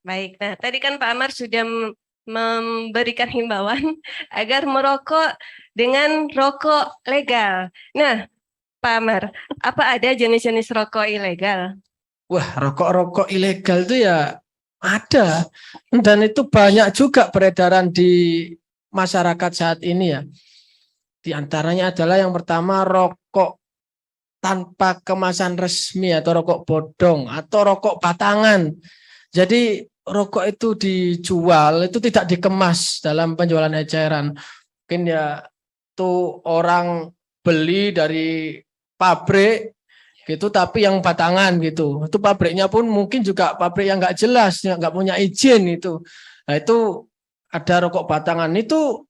Baik, nah tadi kan Pak Amar sudah memberikan himbauan agar merokok dengan rokok legal. Nah, Pak Amar, apa ada jenis-jenis rokok ilegal? Wah, rokok-rokok ilegal itu ya ada. Dan itu banyak juga beredaran di masyarakat saat ini ya. Di antaranya adalah yang pertama rokok tanpa kemasan resmi atau rokok bodong atau rokok batangan. Jadi rokok itu dijual itu tidak dikemas dalam penjualan eceran. Mungkin ya tuh orang beli dari pabrik gitu tapi yang batangan gitu. Itu pabriknya pun mungkin juga pabrik yang nggak jelas, nggak punya izin itu. Nah itu ada rokok batangan itu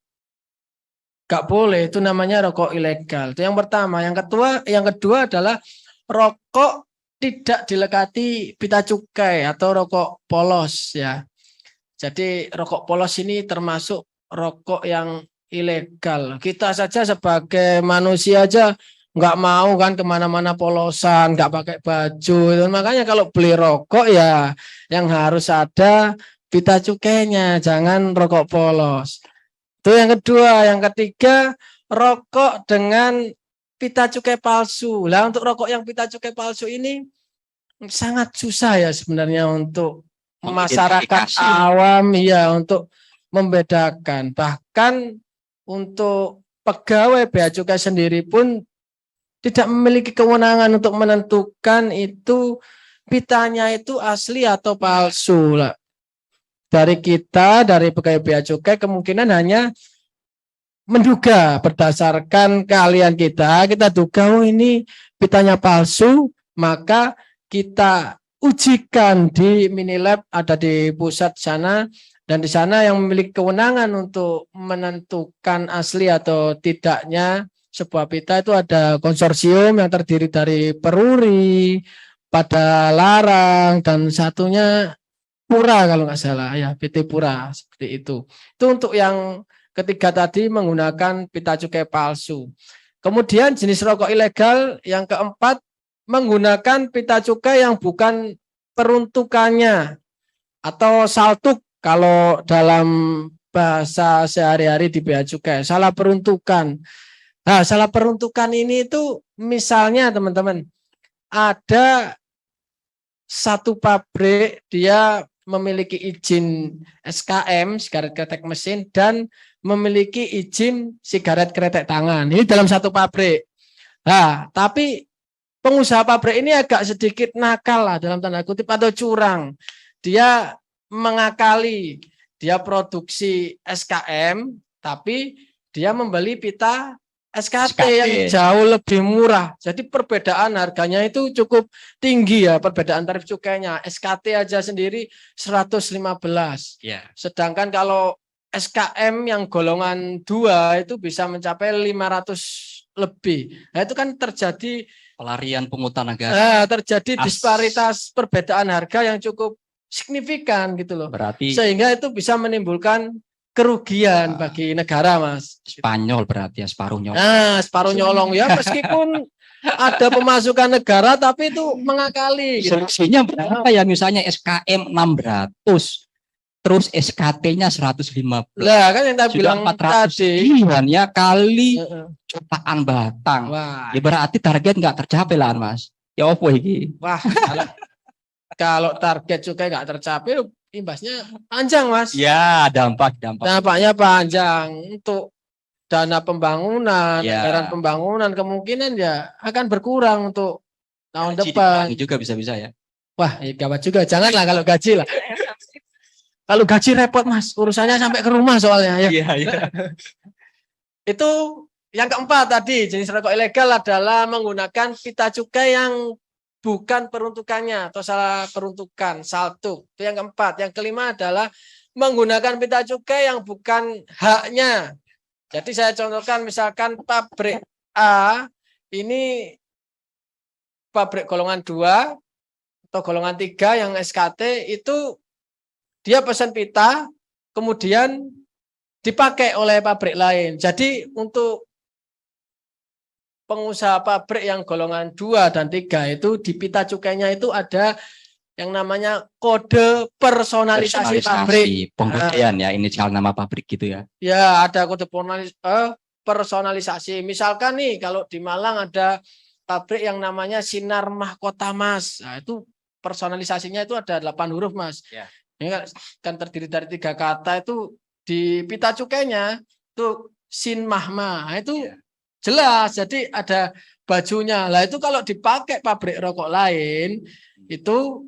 nggak boleh, itu namanya rokok ilegal. Itu yang pertama. Yang kedua adalah rokok tidak dilekati pita cukai atau rokok polos ya. Jadi rokok polos ini termasuk rokok yang ilegal. Kita saja sebagai manusia aja nggak mau kan kemana-mana polosan, nggak pakai baju. Makanya kalau beli rokok ya yang harus ada pita cukainya, jangan rokok polos. Itu yang kedua. Yang ketiga, rokok dengan pita cukai palsu. Lah untuk rokok yang pita cukai palsu ini sangat susah ya sebenarnya untuk masyarakat awam ya untuk membedakan. Bahkan untuk pegawai bea cukai sendiri pun tidak memiliki kewenangan untuk menentukan itu pitanya itu asli atau palsu lah. Dari kita, dari pegawai bea cukai kemungkinan hanya menduga berdasarkan keahlian kita duga oh ini pitanya palsu, maka kita ujikan di Minilab ada di pusat sana, dan di sana yang memiliki kewenangan untuk menentukan asli atau tidaknya sebuah pita itu ada konsorsium yang terdiri dari Peruri, Padalarang, dan satunya Pura kalau nggak salah ya, PT Pura seperti itu. Itu untuk yang ketiga tadi menggunakan pita cukai palsu. Kemudian jenis rokok ilegal yang keempat menggunakan pita cukai yang bukan peruntukannya atau saltuk kalau dalam bahasa sehari-hari di bea cukai, salah peruntukan. Nah, salah peruntukan ini itu misalnya teman-teman, ada satu pabrik dia memiliki izin SKM, sigaret kretek mesin, dan memiliki izin sigaret kretek tangan. Ini dalam satu pabrik. Nah, tapi pengusaha pabrik ini agak sedikit nakal lah dalam tanda kutip atau curang. Dia mengakali, dia produksi SKM, tapi dia membeli pita SKT yang jauh lebih murah. Jadi perbedaan harganya itu cukup tinggi ya, perbedaan tarif cukainya. SKT aja sendiri 115. Ya. Sedangkan kalau SKM yang golongan 2 itu bisa mencapai 500 lebih. Nah, itu kan terjadi Pelarian pungutan negara. terjadi disparitas perbedaan harga yang cukup signifikan gitu loh. Berarti Sehingga itu bisa menimbulkan kerugian bagi negara, Mas. Spanyol berarti ya, separuh nyolong. Nah, separuh nyolong ya, meskipun ada pemasukan negara tapi itu mengakali gitu. Solusinya berapa ya, misalnya SKM 600 terus SKT-nya 115. Lah kan yang tadi Sudah bilang 400 tadi. ribuan ya kali Heeh. jutaan batang. Wah, Ya berarti target nggak tercapai lah, Mas. Ya opo iki? wah kalau target cukai nggak tercapai, imbasnya panjang, Mas. Ya, dampak. Dampaknya panjang untuk dana pembangunan, Ya. anggaran pembangunan kemungkinan ya akan berkurang untuk tahun Gaji depan. dikurangi juga bisa-bisa ya. Wah, ya gawat juga. Janganlah kalau gaji lah. Kalau gaji repot, Mas. Urusannya sampai ke rumah soalnya ya. Iya. Itu yang keempat tadi, jenis rokok ilegal adalah menggunakan pita cukai yang bukan peruntukannya atau salah peruntukan, saltuk. Itu yang keempat. Yang kelima adalah menggunakan pita cukai yang bukan haknya. Jadi saya contohkan misalkan pabrik A ini pabrik golongan 2 atau golongan 3 yang SKT itu dia pesan pita kemudian dipakai oleh pabrik lain. Jadi untuk pengusaha pabrik yang golongan 2 dan 3 itu di pita cukainya itu ada yang namanya kode personalisasi pabrik. Pengkodean ya, inisial nama pabrik gitu ya. Ya, ada kode personalisasi. Misalkan nih kalau di Malang ada pabrik yang namanya Sinar Mahkota Mas. Nah, itu personalisasinya itu ada 8 huruf, Mas. Ya. Ini kan terdiri dari 3 kata itu di pita cukainya itu Sin Mahma. Nah, itu jelas. Jadi ada bajunya. Lah itu kalau dipakai pabrik rokok lain itu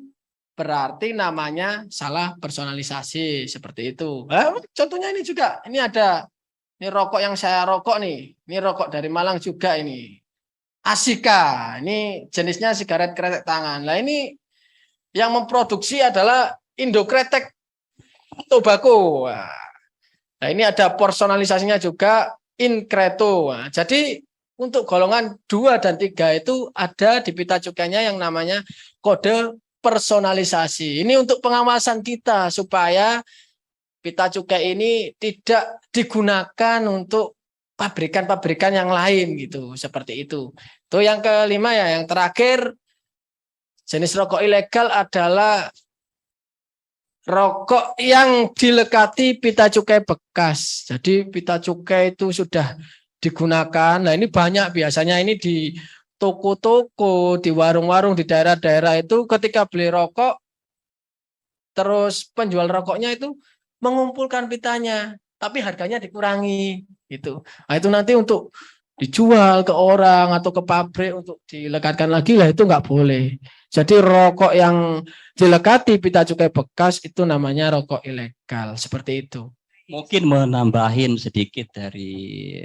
berarti namanya salah personalisasi seperti itu. Nah, contohnya ini juga. Ini ada ini rokok yang saya rokok nih. Ini rokok dari Malang juga ini. Asika. Ini jenisnya sigaret kretek tangan. Nah, ini yang memproduksi adalah Indo Kretek Tobacco. Nah, ini ada personalisasinya juga Inkreto. Nah, jadi untuk golongan 2 dan 3 itu ada di pita cukainya yang namanya kode personalisasi. Ini untuk pengawasan kita supaya pita cukai ini tidak digunakan untuk pabrikan-pabrikan yang lain gitu, seperti itu. Itu yang kelima ya, yang terakhir jenis rokok ilegal adalah rokok yang dilekati pita cukai bekas. Jadi pita cukai itu sudah digunakan. Nah, ini banyak biasanya ini di toko-toko, di warung-warung di daerah-daerah itu ketika beli rokok terus penjual rokoknya itu mengumpulkan pitanya, tapi harganya dikurangi gitu. Nah, itu nanti untuk dijual ke orang atau ke pabrik untuk dilekatkan lagi lah itu nggak boleh. Jadi rokok yang dilekati pita cukai bekas itu namanya rokok ilegal, seperti itu. Mungkin menambahin sedikit dari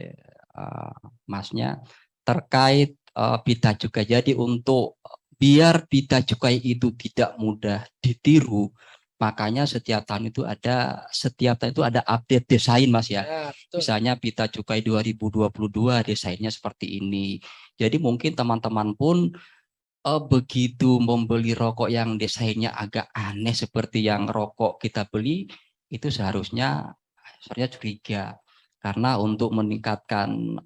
Masnya terkait pita cukai. Jadi untuk biar pita cukai itu tidak mudah ditiru, Makanya setiap tahun itu ada update desain, Mas ya. Ya, betul. Misalnya Pita Cukai 2022 desainnya seperti ini. Jadi mungkin teman-teman pun begitu membeli rokok yang desainnya agak aneh seperti yang rokok kita beli, itu seharusnya curiga. Karena untuk meningkatkan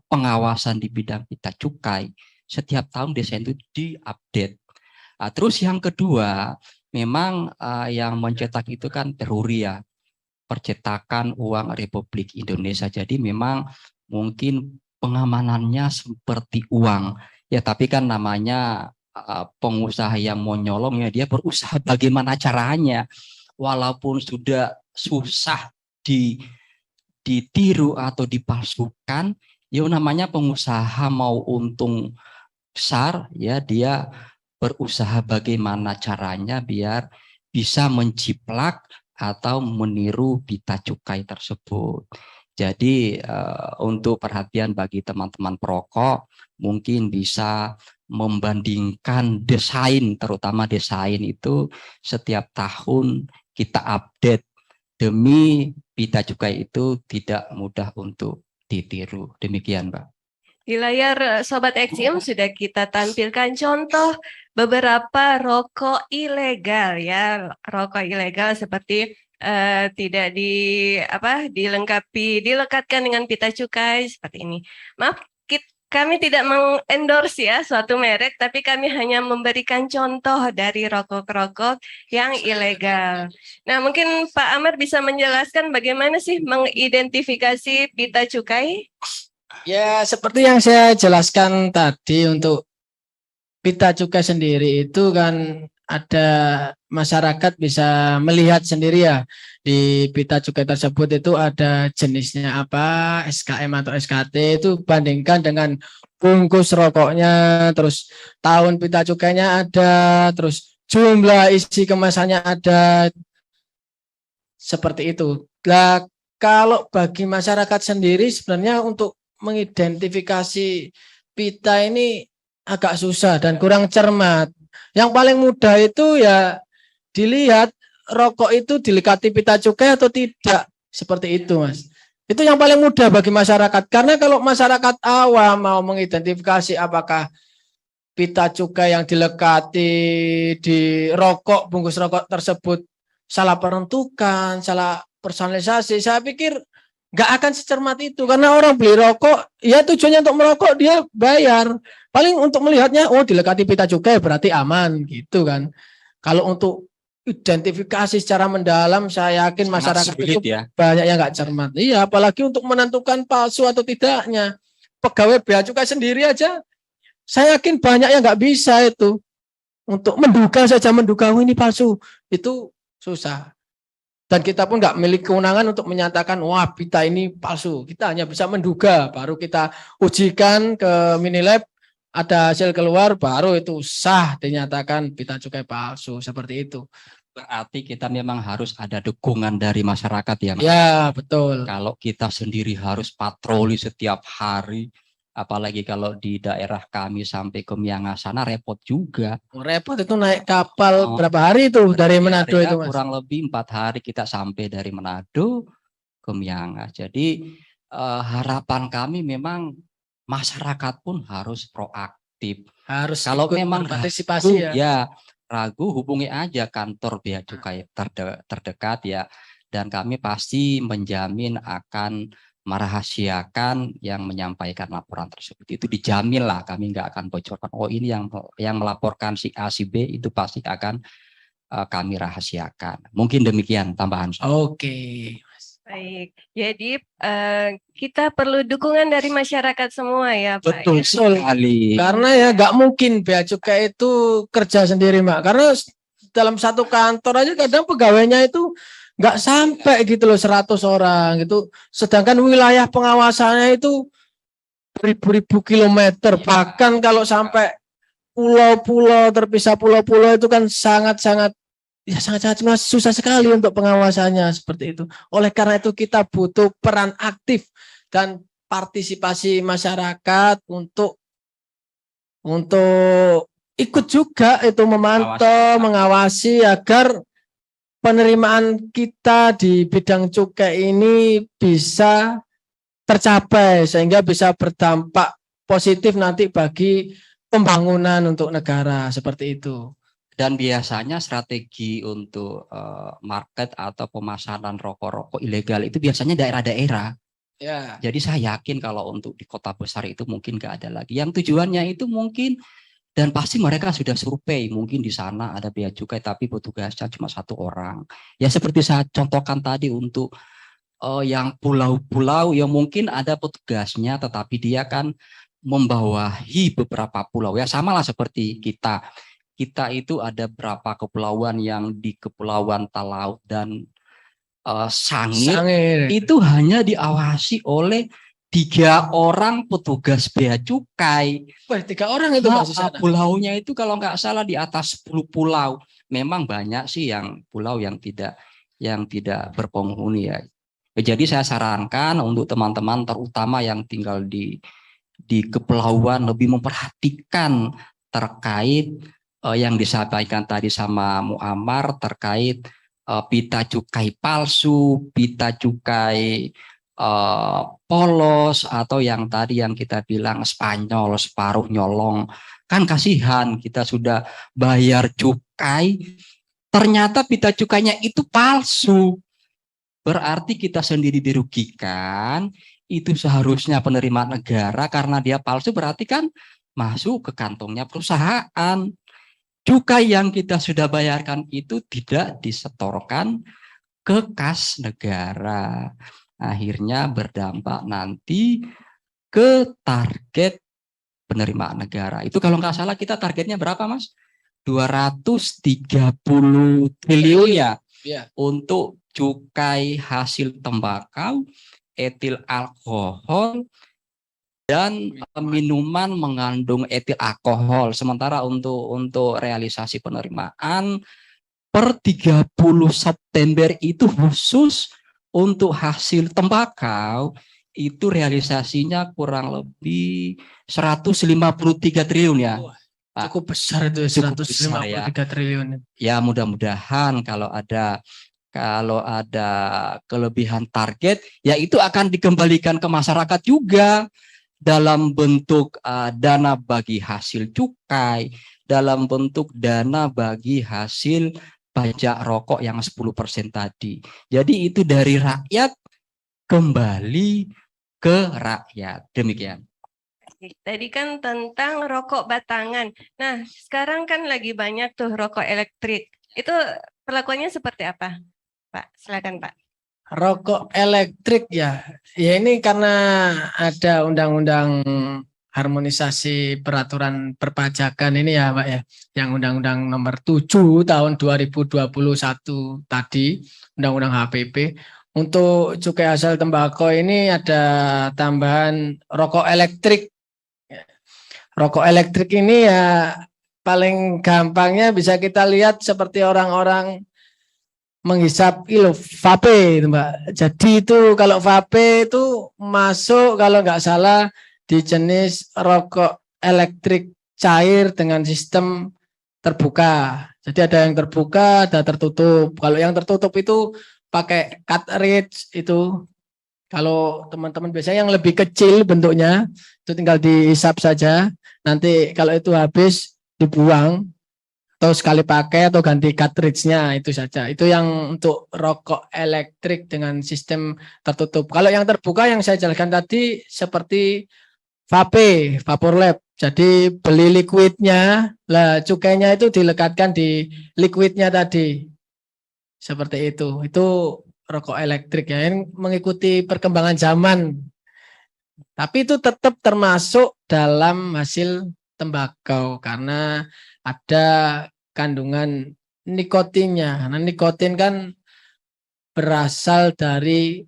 pengawasan di bidang Pita Cukai, setiap tahun desain itu diupdate. Terus yang kedua, memang yang mencetak itu kan Peruri ya, percetakan uang Republik Indonesia. Jadi memang mungkin pengamanannya seperti uang. Ya, tapi kan namanya pengusaha yang mau nyolong ya dia berusaha bagaimana caranya. Walaupun sudah susah ditiru atau dipalsukan, ya namanya pengusaha mau untung besar, ya dia berusaha bagaimana caranya biar bisa menjiplak atau meniru Pita Cukai tersebut. Jadi untuk perhatian bagi teman-teman perokok, mungkin bisa membandingkan desain, terutama desain itu setiap tahun kita update demi Pita Cukai itu tidak mudah untuk ditiru. Demikian, Mbak. Di layar Sobat Eksium sudah kita tampilkan contoh beberapa rokok ilegal ya, rokok ilegal seperti tidak dilekatkan dengan pita cukai seperti ini. Maaf, kami tidak mengendorse ya suatu merek, tapi kami hanya memberikan contoh dari rokok-rokok yang ilegal. Nah, mungkin Pak Amar bisa menjelaskan bagaimana sih mengidentifikasi pita cukai? Ya, seperti yang saya jelaskan tadi, untuk Pita Cukai sendiri itu kan ada masyarakat bisa melihat sendiri ya, di Pita Cukai tersebut itu ada jenisnya apa, SKM atau SKT, itu bandingkan dengan bungkus rokoknya, terus tahun Pita Cukainya ada, terus jumlah isi kemasannya ada, seperti itu. Nah, kalau bagi masyarakat sendiri sebenarnya untuk mengidentifikasi pita ini agak susah dan kurang cermat. Yang paling mudah itu ya dilihat rokok itu dilekati pita cukai atau tidak, seperti itu, Mas. Itu yang paling mudah bagi masyarakat, karena kalau masyarakat awam mau mengidentifikasi apakah pita cukai yang dilekati di rokok, bungkus rokok tersebut salah penentukan, salah personalisasi, saya pikir nggak akan secermat itu, karena orang beli rokok ya tujuannya untuk merokok, dia bayar paling untuk melihatnya, oh dilekati pita cukai berarti aman gitu kan. Kalau untuk identifikasi secara mendalam, saya yakin masyarakat itu banyak yang nggak cermat. Iya, apalagi untuk menentukan palsu atau tidaknya. Pegawai bea cukai sendiri aja, saya yakin banyak yang nggak bisa itu. Untuk menduga saja, menduga ini palsu, itu susah. Dan kita pun nggak memiliki kewenangan untuk menyatakan, wah pita ini palsu. Kita hanya bisa menduga, baru kita ujikan ke Minilab, ada hasil keluar, baru itu sah dinyatakan pita cukai palsu, seperti itu. Berarti kita memang harus ada dukungan dari masyarakat ya, Mas? Ya, betul. Kalau kita sendiri harus patroli setiap hari, apalagi kalau di daerah kami sampai ke Miangas sana repot juga. Repot itu naik kapal berapa hari itu dari Manado itu, Mas? Kurang lebih 4 hari kita sampai dari Manado ke Miangas. Jadi harapan kami memang masyarakat pun harus proaktif. Harus kalau memang partisipasi ragu, hubungi aja kantor bea cukai terdekat ya, dan kami pasti menjamin akan merahasiakan yang menyampaikan laporan tersebut. Itu dijamin lah, kami nggak akan bocorkan. Oh ini yang melaporkan si A si B, itu pasti akan kami rahasiakan. Mungkin demikian tambahan. Oke. Baik, jadi kita perlu dukungan dari masyarakat semua ya Pak. Betul sekali. Karena ya nggak mungkin bea cukai itu kerja sendiri, Mbak. Karena dalam satu kantor aja kadang pegawainya itu nggak sampai gitu loh 100 orang gitu. Sedangkan wilayah pengawasannya itu beribu-ribu kilometer. Bahkan kalau sampai pulau-pulau terpisah, pulau-pulau itu kan sangat-sangat susah sekali untuk pengawasannya, seperti itu. Oleh karena itu kita butuh peran aktif dan partisipasi masyarakat untuk ikut juga itu memantau, mengawasi agar penerimaan kita di bidang cukai ini bisa tercapai sehingga bisa berdampak positif nanti bagi pembangunan untuk negara seperti itu. Dan biasanya strategi untuk market atau pemasaran rokok-rokok ilegal itu biasanya daerah-daerah. Ya. Jadi saya yakin kalau untuk di kota besar itu mungkin nggak ada lagi. Yang tujuannya itu mungkin, dan pasti mereka sudah survei, mungkin di sana ada bea cukai tapi petugasnya cuma 1 orang. Ya seperti saya contohkan tadi untuk yang pulau-pulau yang mungkin ada petugasnya, tetapi dia kan membawahi beberapa pulau. Ya samalah seperti kita. Kita itu ada berapa kepulauan yang di Kepulauan Talaut dan Sangir, itu hanya diawasi oleh 3 orang petugas bea cukai. Wah, 3 orang itu Nah, Mas di sana. pulaunya itu kalau nggak salah di atas 10 pulau. Memang banyak sih yang pulau yang tidak berpenghuni ya. Jadi saya sarankan untuk teman-teman terutama yang tinggal di kepulauan lebih memperhatikan terkait yang disampaikan tadi sama Muammar terkait pita cukai palsu, pita cukai polos, atau yang tadi yang kita bilang Spanyol, separuh nyolong. Kan kasihan, kita sudah bayar cukai, ternyata pita cukainya itu palsu. Berarti kita sendiri dirugikan, itu seharusnya penerimaan negara karena dia palsu berarti kan masuk ke kantongnya perusahaan. Cukai yang kita sudah bayarkan itu tidak disetorkan ke kas negara. Akhirnya berdampak nanti ke target penerimaan negara. Itu kalau nggak salah kita targetnya berapa, Mas? 230 triliun ya, untuk cukai hasil tembakau, etil alkohol, dan minuman mengandung etil alkohol. Sementara untuk realisasi penerimaan per 30 September itu khusus untuk hasil tembakau itu realisasinya kurang lebih 153 triliun ya. Cukup besar itu 153 triliun. Ya mudah-mudahan kalau ada kelebihan target ya itu akan dikembalikan ke masyarakat juga dalam bentuk dana bagi hasil cukai, dalam bentuk dana bagi hasil pajak rokok yang 10% tadi. Jadi itu dari rakyat kembali ke rakyat. Demikian. Tadi kan tentang rokok batangan. Nah, sekarang kan lagi banyak tuh rokok elektrik. Itu perlakuannya seperti apa, Pak? Silakan, Pak. Rokok elektrik ya ini karena ada undang-undang harmonisasi peraturan perpajakan ini ya Pak ya, yang undang-undang nomor 7 tahun 2021 tadi, undang-undang HPP. Untuk cukai hasil tembakau ini ada tambahan rokok elektrik. Rokok elektrik ini ya paling gampangnya bisa kita lihat seperti orang-orang menghisap vape itu Mbak. Jadi itu kalau vape itu masuk kalau nggak salah di jenis rokok elektrik cair dengan sistem terbuka. Jadi ada yang terbuka, ada tertutup. Kalau yang tertutup itu pakai cartridge itu. Kalau teman-teman biasanya yang lebih kecil bentuknya itu tinggal dihisap saja. Nanti kalau itu habis dibuang. Atau sekali pakai atau ganti cartridge-nya itu saja. Itu yang untuk rokok elektrik dengan sistem tertutup. Kalau yang terbuka yang saya jelaskan tadi seperti vape, vapor lab. Jadi beli liquidnya, lah cukainya itu dilekatkan di liquidnya tadi. Seperti itu. Itu rokok elektrik ya, yang mengikuti perkembangan zaman. Tapi itu tetap termasuk dalam hasil tembakau karena ada kandungan nikotinnya. Nah, nikotin kan berasal dari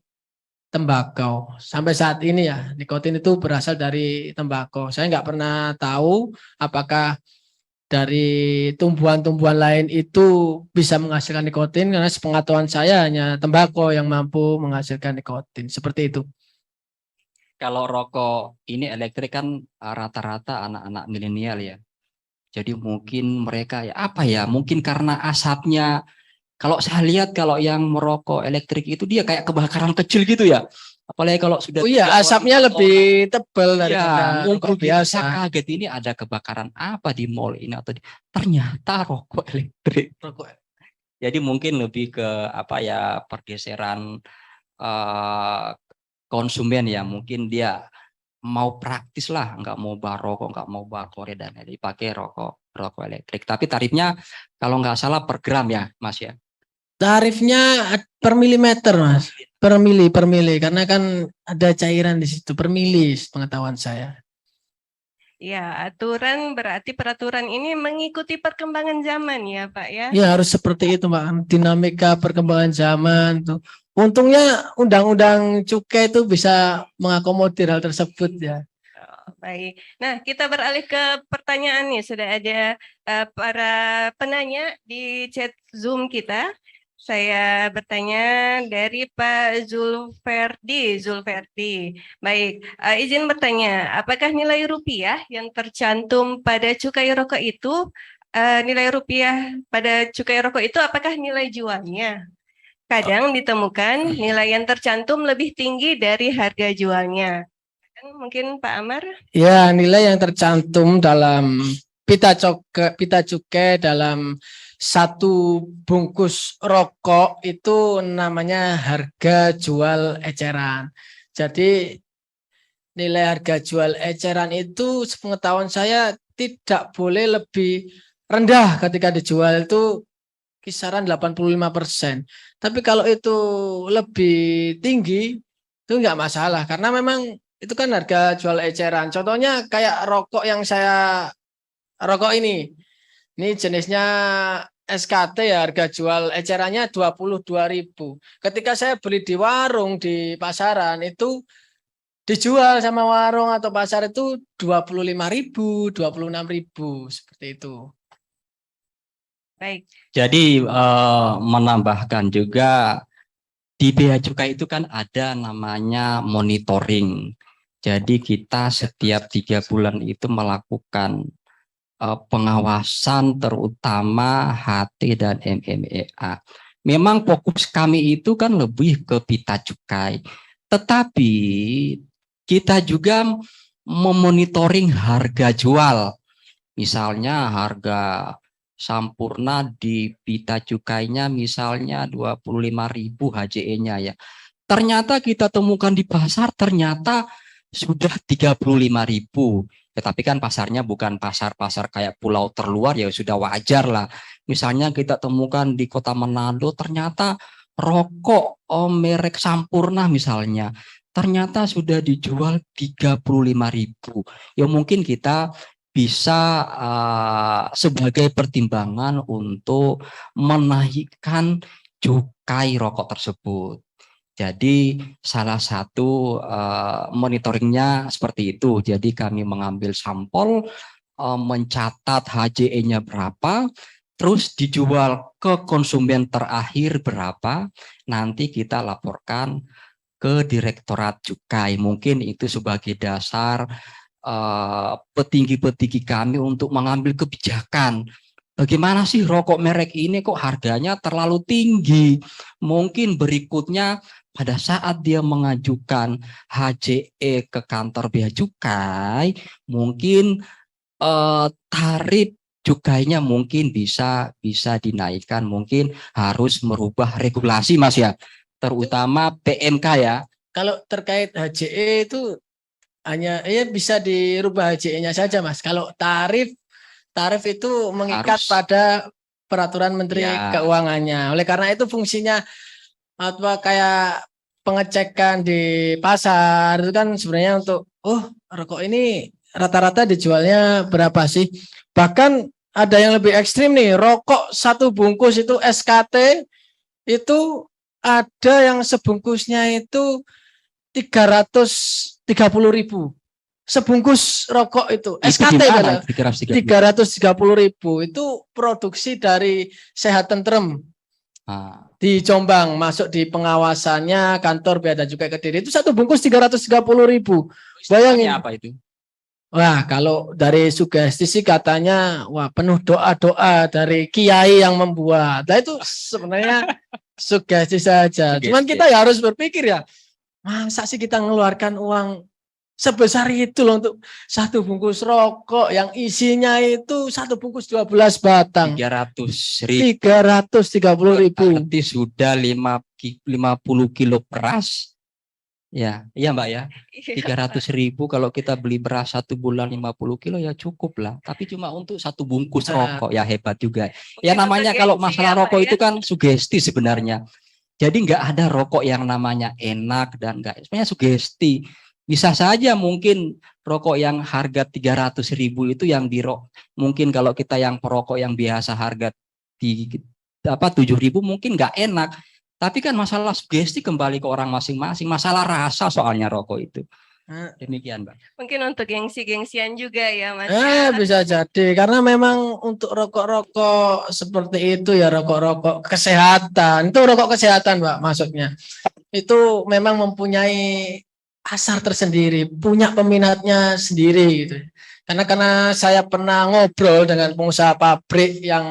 tembakau. Sampai saat ini ya, nikotin itu berasal dari tembakau. Saya nggak pernah tahu apakah dari tumbuhan-tumbuhan lain itu bisa menghasilkan nikotin, karena sepengetahuan saya hanya tembakau yang mampu menghasilkan nikotin. Seperti itu. Kalau rokok ini elektrik kan rata-rata anak-anak milenial ya. Jadi mungkin mereka ya apa ya, mungkin karena asapnya Kalau saya lihat kalau yang merokok elektrik itu dia kayak kebakaran kecil gitu ya. Apalagi kalau sudah Oh iya, 3 orang, asapnya 4 lebih orang. tebal Ya, daripada ngumpul rokok gitu. biasa. Saya kaget ini ada kebakaran apa di mall ini atau ternyata rokok elektrik. Jadi mungkin lebih ke apa ya, pergeseran eh, konsumen ya, mungkin dia mau praktis lah, nggak mau rokok, nggak mau bakore dan lain-lain, dipakai rokok elektrik. Tapi tarifnya kalau nggak salah per gram ya, Mas ya. Tarifnya per milimeter, Mas. Per mili, karena kan ada cairan di situ, per mili pengetahuan saya. Ya, aturan berarti peraturan ini mengikuti perkembangan zaman ya, Pak ya. Ya harus seperti itu, Mbak. Dinamika perkembangan zaman tuh. Untungnya undang-undang cukai itu bisa mengakomodir hal tersebut ya. Baik. Nah, kita beralih ke pertanyaan nih. Sudah ada para penanya di chat Zoom kita. Saya bertanya dari Pak Zulferdi. Baik, izin bertanya, apakah nilai rupiah yang tercantum pada cukai rokok itu, nilai rupiah pada cukai rokok itu apakah nilai jualnya? Kadang ditemukan nilai yang tercantum lebih tinggi dari harga jualnya. Mungkin Pak Amar? Ya, nilai yang tercantum dalam pita cukai dalam satu bungkus rokok itu namanya harga jual eceran. Jadi nilai harga jual eceran itu sepengetahuan saya tidak boleh lebih rendah ketika dijual itu kisaran 85%. Tapi kalau itu lebih tinggi itu enggak masalah karena memang itu kan harga jual eceran. Contohnya kayak rokok yang saya rokok ini. Ini jenisnya SKT ya, harga jual ecerannya 22.000. Ketika saya beli di warung di pasaran itu dijual sama warung atau pasar itu 25.000, 26.000 seperti itu. Baik. Jadi menambahkan juga di bea cukai itu kan ada namanya monitoring. Jadi kita setiap 3 bulan itu melakukan pengawasan terutama HT dan MMEA. Memang fokus kami itu kan lebih ke pita cukai. Tetapi kita juga memonitoring harga jual. Misalnya harga Sampurna di pita cukainya misalnya 25.000 HJE-nya ya. Ternyata kita temukan di pasar ternyata sudah 35.000. Tetapi kan pasarnya bukan pasar-pasar kayak pulau terluar ya sudah wajar lah. Misalnya kita temukan di kota Manado ternyata rokok merek Sampurna misalnya. Ternyata sudah dijual 35.000. Ya mungkin kita bisa sebagai pertimbangan untuk menaikkan cukai rokok tersebut. Jadi salah satu monitoringnya seperti itu. Jadi kami mengambil sampel, mencatat HJE-nya berapa, terus dijual ke konsumen terakhir berapa, nanti kita laporkan ke Direktorat Cukai. Mungkin itu sebagai dasar petinggi-petinggi kami untuk mengambil kebijakan. Bagaimana sih rokok merek ini kok harganya terlalu tinggi? Mungkin berikutnya pada saat dia mengajukan HJE ke kantor bea cukai, mungkin tarif cukainya mungkin bisa dinaikkan, mungkin harus merubah regulasi Mas ya, terutama PMK ya. Kalau terkait HJE itu hanya bisa dirubah HJE-nya saja Mas. Kalau tarif itu mengikat pada peraturan Menteri Keuangannya. Oleh karena itu fungsinya apa kayak pengecekan di pasar itu kan sebenarnya untuk rokok ini rata-rata dijualnya berapa sih? Bahkan ada yang lebih ekstrim nih, rokok satu bungkus itu SKT itu ada yang sebungkusnya itu 330.000 sebungkus rokok itu SKT pada 330.000 itu produksi dari Sehat Tentrem di Jombang, masuk di pengawasannya kantor bea dan cukai Kediri itu satu bungkus 330.000. Bayangin apa itu? Wah, kalau dari sugesti sih katanya, wah penuh doa-doa dari kiai yang membuat. Nah itu sebenarnya sugesti saja. Cuman Sugesti. kita ya harus berpikir ya, masa sih kita mengeluarkan uang sebesar itu loh untuk satu bungkus rokok yang isinya itu satu bungkus 12 batang. 300.000. 330.000. Berarti sudah 50 kilo beras. Ya, iya Mbak ya. 300.000 kalau kita beli beras 1 bulan 50 kilo ya cukup lah. Tapi cuma untuk satu bungkus rokok ya hebat juga. Ya Mungkin namanya untuk kalau gengsi masalah ya, Pak, rokok ya. itu kan sugesti sebenarnya. Jadi nggak ada rokok yang namanya enak dan nggak. Sebenarnya sugesti. Bisa saja mungkin rokok yang harga 300.000 itu yang mungkin kalau kita yang perokok yang biasa harga di 7.000 mungkin nggak enak. Tapi kan masalah sugesti kembali ke orang masing-masing. Masalah rasa soalnya rokok itu. Demikian, Mbak. Mungkin untuk gengsi-gengsian juga ya, Mas. Ya. Bisa jadi karena memang untuk rokok-rokok seperti itu ya rokok-rokok kesehatan. Itu rokok kesehatan, Mbak, maksudnya. Itu memang mempunyai pasar tersendiri, punya peminatnya sendiri gitu. Karena saya pernah ngobrol dengan pengusaha pabrik yang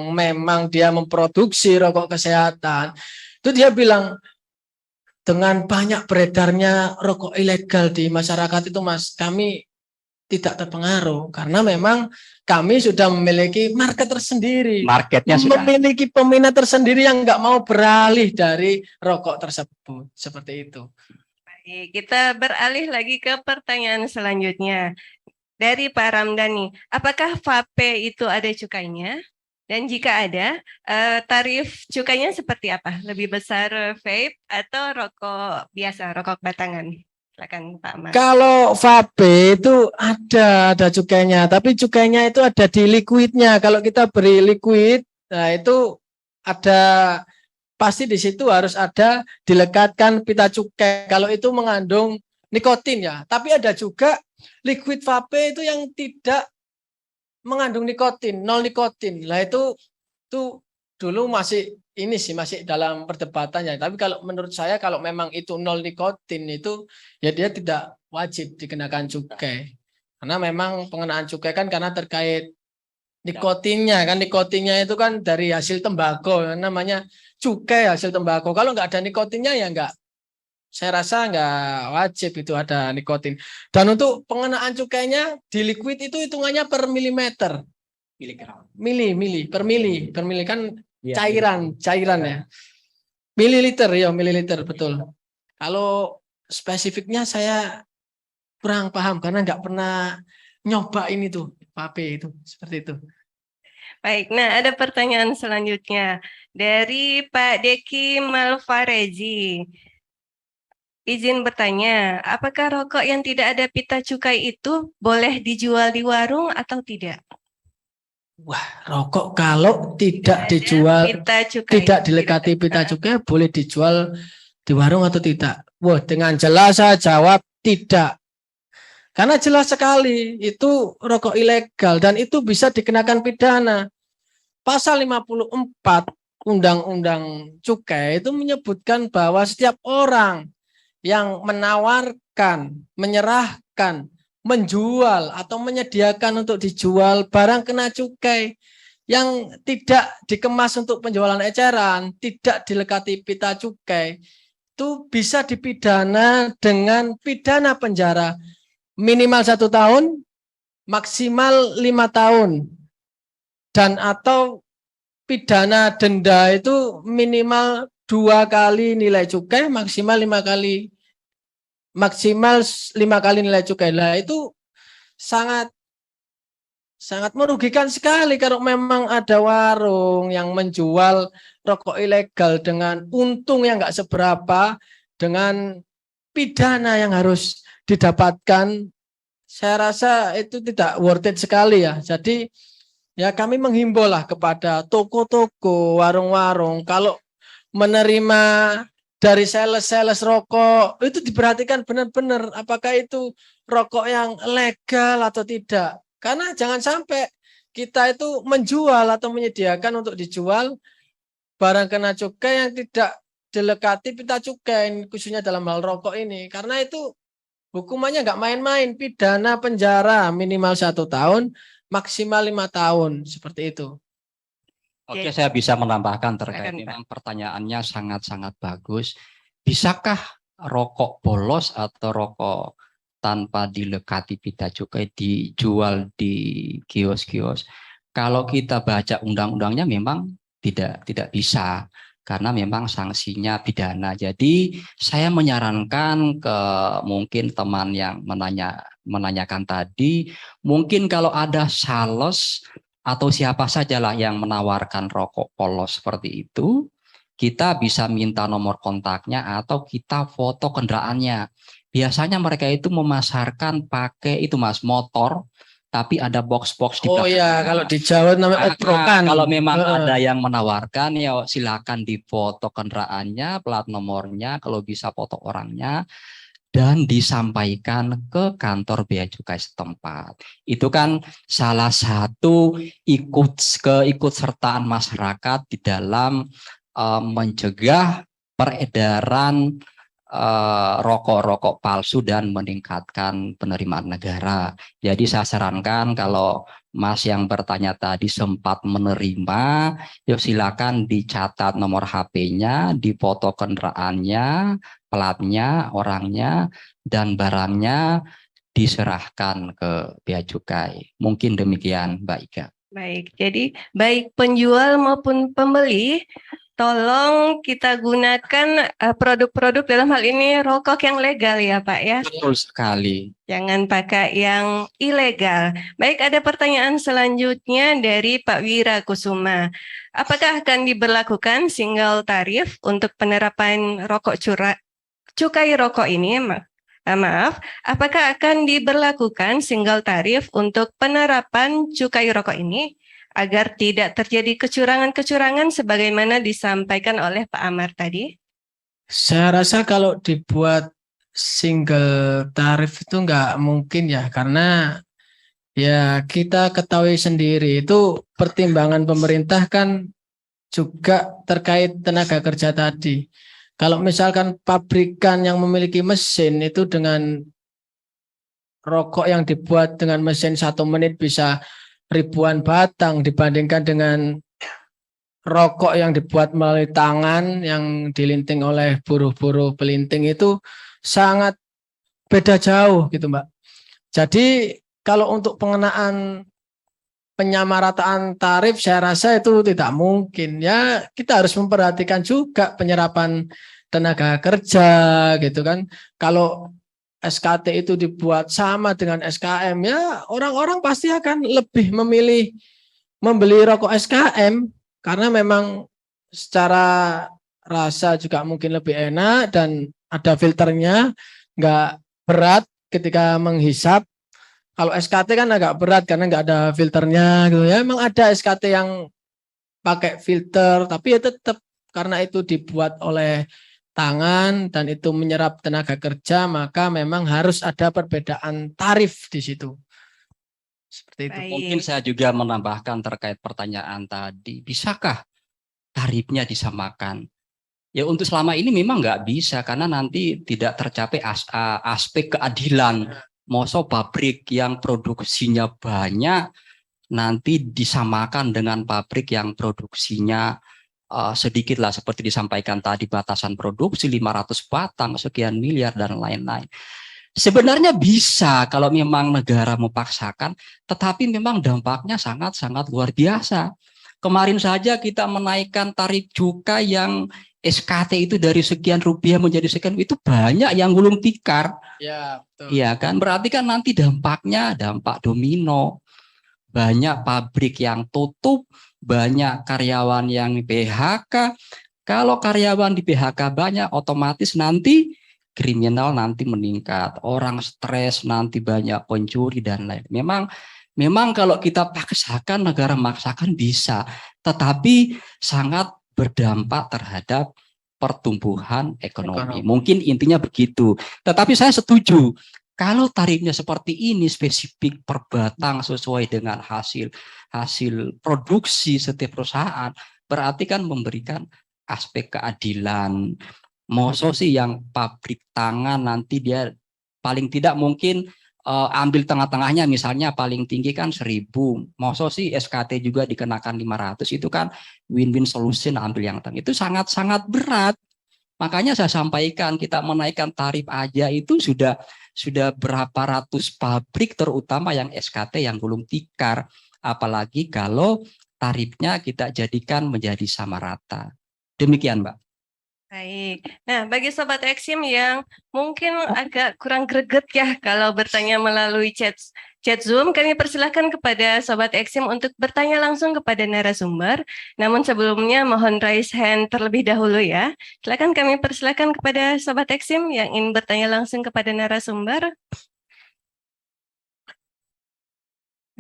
memang dia memproduksi rokok kesehatan. Itu dia bilang dengan banyak beredarnya rokok ilegal di masyarakat itu, Mas, kami tidak terpengaruh karena memang kami sudah memiliki market tersendiri, Marketnya sudah. memiliki peminat tersendiri yang nggak mau beralih dari rokok tersebut, seperti itu. Baik, kita beralih lagi ke pertanyaan selanjutnya. Dari Pak Ramdhani, apakah vape itu ada cukainya? Dan jika ada, tarif cukainya seperti apa? Lebih besar vape atau rokok biasa, rokok batangan? Silakan Pak Mas. Kalau vape itu ada cukainya, tapi cukainya itu ada di liquidnya. Kalau kita beri liquid, nah itu ada pasti di situ harus ada dilekatkan pita cukai. Kalau itu mengandung nikotin ya, tapi ada juga liquid vape itu yang tidak mengandung nikotin, nol nikotin. Lah itu dulu masih masih dalam perdebatan ya. Tapi kalau menurut saya kalau memang itu nol nikotin itu ya dia tidak wajib dikenakan cukai. Karena memang pengenaan cukai kan karena terkait nikotinnya kan, nikotinnya itu kan dari hasil tembakau, namanya cukai hasil tembakau. Kalau nggak ada nikotinnya ya nggak. Saya rasa nggak wajib itu ada nikotin. Dan untuk pengenaan cukainya di liquid itu hitungannya per milimeter. Mili per mili kan cairan ya. Mililiter betul. Kalau spesifiknya saya kurang paham karena nggak pernah nyoba ini tuh vape itu seperti itu. Baik, nah ada pertanyaan selanjutnya dari Pak Deki Malfarezi. Izin bertanya, apakah rokok yang tidak ada pita cukai itu boleh dijual di warung atau tidak? Wah, rokok kalau tidak Ada dijual, pita cukai. tidak dilekati pita cukai, boleh dijual di warung atau tidak? Wah, dengan jelas saya jawab tidak. Karena jelas sekali itu rokok ilegal dan itu bisa dikenakan pidana. Pasal 54 Undang-Undang Cukai itu menyebutkan bahwa setiap orang yang menawarkan, menyerahkan, menjual atau menyediakan untuk dijual barang kena cukai yang tidak dikemas untuk penjualan eceran, tidak dilekati pita cukai, itu bisa dipidana dengan pidana penjara minimal 1 tahun, maksimal 5 tahun, dan atau pidana denda itu minimal 2 kali nilai cukai, maksimal 5 kali nilai cukai. Lah itu sangat merugikan sekali kalau memang ada warung yang menjual rokok ilegal dengan untung yang nggak seberapa, dengan pidana yang harus didapatkan. Saya rasa itu tidak worth it sekali ya. Jadi ya kami menghimbau lah kepada toko-toko, warung-warung, kalau menerima dari sales rokok itu diperhatikan benar-benar apakah itu rokok yang legal atau tidak. Karena jangan sampai kita itu menjual atau menyediakan untuk dijual barang kena cukai yang tidak dilekati pita cukai, khususnya dalam hal rokok ini. Karena itu Hukumannya nggak main-main, pidana penjara minimal 1 tahun, maksimal 5 tahun, seperti itu. Oke, Jadi, saya bisa menambahkan terkait silakan, Pak. memang pertanyaannya sangat-sangat bagus. Bisakah rokok polos atau rokok tanpa dilekati pita cukai dijual di kios-kios? Kalau kita baca undang-undangnya memang tidak bisa karena memang sanksinya pidana. Jadi saya menyarankan ke mungkin teman yang menanyakan tadi, mungkin kalau ada sales atau siapa sajalah yang menawarkan rokok polos seperti itu, kita bisa minta nomor kontaknya atau kita foto kendaraannya. Biasanya mereka itu memasarkan pakai itu Mas, motor, tapi ada box-box di Oh ya, belakangnya. kalau di Jawa namanya oprokan. Kalau memang Heeh. ada yang menawarkan, ya silakan difoto kendaraannya, plat nomornya, kalau bisa foto orangnya, dan disampaikan ke kantor bea cukai setempat. Itu kan salah satu keikutsertaan masyarakat di dalam mencegah peredaran rokok-rokok palsu dan meningkatkan penerimaan negara. Jadi saya sarankan kalau Mas yang bertanya tadi sempat menerima, yuk silakan dicatat nomor HP-nya, dipoto kendaraannya, platnya, orangnya, dan barangnya diserahkan ke bea cukai. Mungkin demikian, Mbak Ika. Baik, jadi baik penjual maupun pembeli, tolong kita gunakan produk-produk dalam hal ini rokok yang legal ya Pak ya. Betul sekali. Jangan pakai yang ilegal. Baik, ada pertanyaan selanjutnya dari Pak Wira Kusuma. Apakah akan diberlakukan single tarif untuk penerapan cukai rokok ini? Maaf, apakah akan diberlakukan single tarif untuk penerapan cukai rokok ini agar tidak terjadi kecurangan-kecurangan sebagaimana disampaikan oleh Pak Amar tadi? Saya rasa kalau dibuat single tarif itu nggak mungkin ya, karena ya kita ketahui sendiri itu pertimbangan pemerintah kan juga terkait tenaga kerja tadi. Kalau misalkan pabrikan yang memiliki mesin itu dengan rokok yang dibuat dengan mesin 1 menit bisa ribuan batang dibandingkan dengan rokok yang dibuat melalui tangan yang dilinting oleh buruh-buruh pelinting itu sangat beda jauh gitu Mbak. Jadi kalau untuk pengenaan penyamarataan tarif saya rasa itu tidak mungkin ya, kita harus memperhatikan juga penyerapan tenaga kerja gitu kan. Kalau SKT itu dibuat sama dengan SKM ya orang-orang pasti akan lebih memilih membeli rokok SKM karena memang secara rasa juga mungkin lebih enak dan ada filternya, nggak berat ketika menghisap. Kalau SKT kan agak berat karena nggak ada filternya gitu ya. Emang ada SKT yang pakai filter, tapi ya tetap karena itu dibuat oleh tangan dan itu menyerap tenaga kerja, maka memang harus ada perbedaan tarif di situ. Seperti itu. Baik. Mungkin saya juga menambahkan terkait pertanyaan tadi, bisakah tarifnya disamakan? Ya untuk selama ini memang nggak bisa karena nanti tidak tercapai aspek keadilan. Masa pabrik yang produksinya banyak nanti disamakan dengan pabrik yang produksinya sedikit lah seperti disampaikan tadi batasan produksi 500 batang sekian miliar dan lain-lain. Sebenarnya bisa kalau memang negara memaksakan, tetapi memang dampaknya sangat-sangat luar biasa. Kemarin saja kita menaikkan tarif cukai yang SKT itu dari sekian rupiah menjadi sekian, itu banyak yang gulung tikar. Ya, betul. Iya kan, berarti kan nanti dampaknya dampak domino. Banyak pabrik yang tutup, banyak karyawan yang PHK. Kalau karyawan di PHK banyak, otomatis nanti kriminal nanti meningkat. Orang stres, nanti banyak pencuri dan lain. Memang kalau kita paksakan, negara memaksakan bisa, tetapi sangat berdampak terhadap pertumbuhan ekonomi. Mungkin intinya begitu. Tetapi saya setuju. Kalau tarifnya seperti ini spesifik per batang sesuai dengan hasil produksi setiap perusahaan, berarti kan memberikan aspek keadilan. Masa sih yang pabrik tangan nanti dia paling tidak mungkin ambil tengah-tengahnya, misalnya paling tinggi kan 1.000, masa sih SKT juga dikenakan 500, itu kan win-win solution, ambil yang tengah, itu sangat-sangat berat. Makanya saya sampaikan, kita menaikkan tarif aja itu sudah berapa ratus pabrik, terutama yang SKT yang gulung tikar, apalagi kalau tarifnya kita jadikan menjadi sama rata. Demikian, Mbak. Baik. Nah, bagi Sobat Eksim yang mungkin agak kurang greget ya kalau bertanya melalui chat Zoom, kami persilahkan kepada Sobat Eksim untuk bertanya langsung kepada narasumber. Namun sebelumnya mohon raise hand terlebih dahulu ya. Silakan kami persilahkan kepada Sobat Eksim yang ingin bertanya langsung kepada narasumber.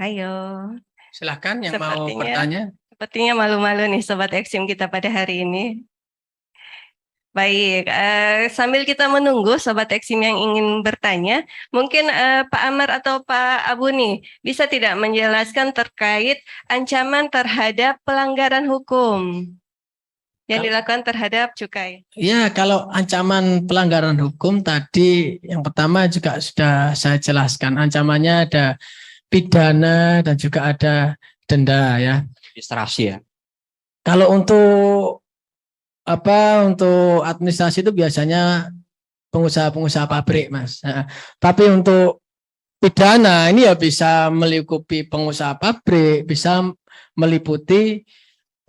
Ayo. Silahkan yang mau bertanya. Sepertinya malu-malu nih Sobat Eksim kita pada hari ini. Baik, sambil kita menunggu Sobat Eksim yang ingin bertanya, mungkin Pak Amar atau Pak Abu nih, bisa tidak menjelaskan terkait ancaman terhadap pelanggaran hukum yang dilakukan terhadap cukai? Ya, kalau ancaman pelanggaran hukum tadi yang pertama juga sudah saya jelaskan. Ancamannya ada pidana dan juga ada denda ya. Administrasi ya. Kalau untuk administrasi itu biasanya pengusaha-pengusaha pabrik, Mas. Nah, tapi untuk pidana ini ya bisa melingkupi pengusaha pabrik, bisa meliputi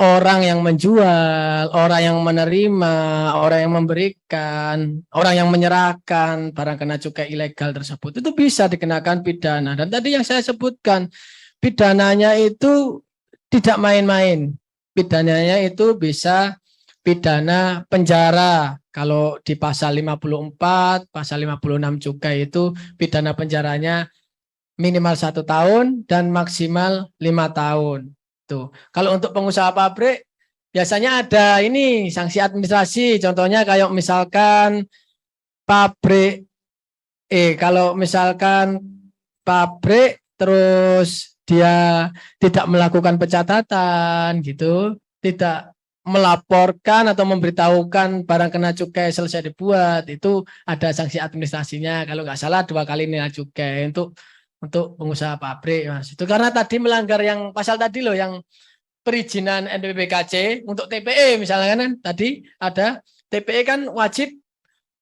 orang yang menjual, orang yang menerima, orang yang memberikan, orang yang menyerahkan barang kena cukai ilegal tersebut. Itu bisa dikenakan pidana. Dan tadi yang saya sebutkan, pidananya itu tidak main-main. Pidananya itu bisa pidana penjara. Kalau di pasal 54, pasal 56 cukai itu pidana penjaranya minimal 1 tahun dan maksimal 5 tahun. Tuh. Kalau untuk pengusaha pabrik biasanya ada ini sanksi administrasi. Contohnya kayak misalkan kalau misalkan pabrik terus dia tidak melakukan pencatatan gitu, tidak melaporkan atau memberitahukan barang kena cukai selesai dibuat, itu ada sanksi administrasinya, kalau nggak salah 2 kali nilai cukai untuk pengusaha pabrik, Mas. Itu karena tadi melanggar yang pasal tadi loh, yang perizinan NPPBKC untuk TPE misalnya kan tadi ada TPE kan wajib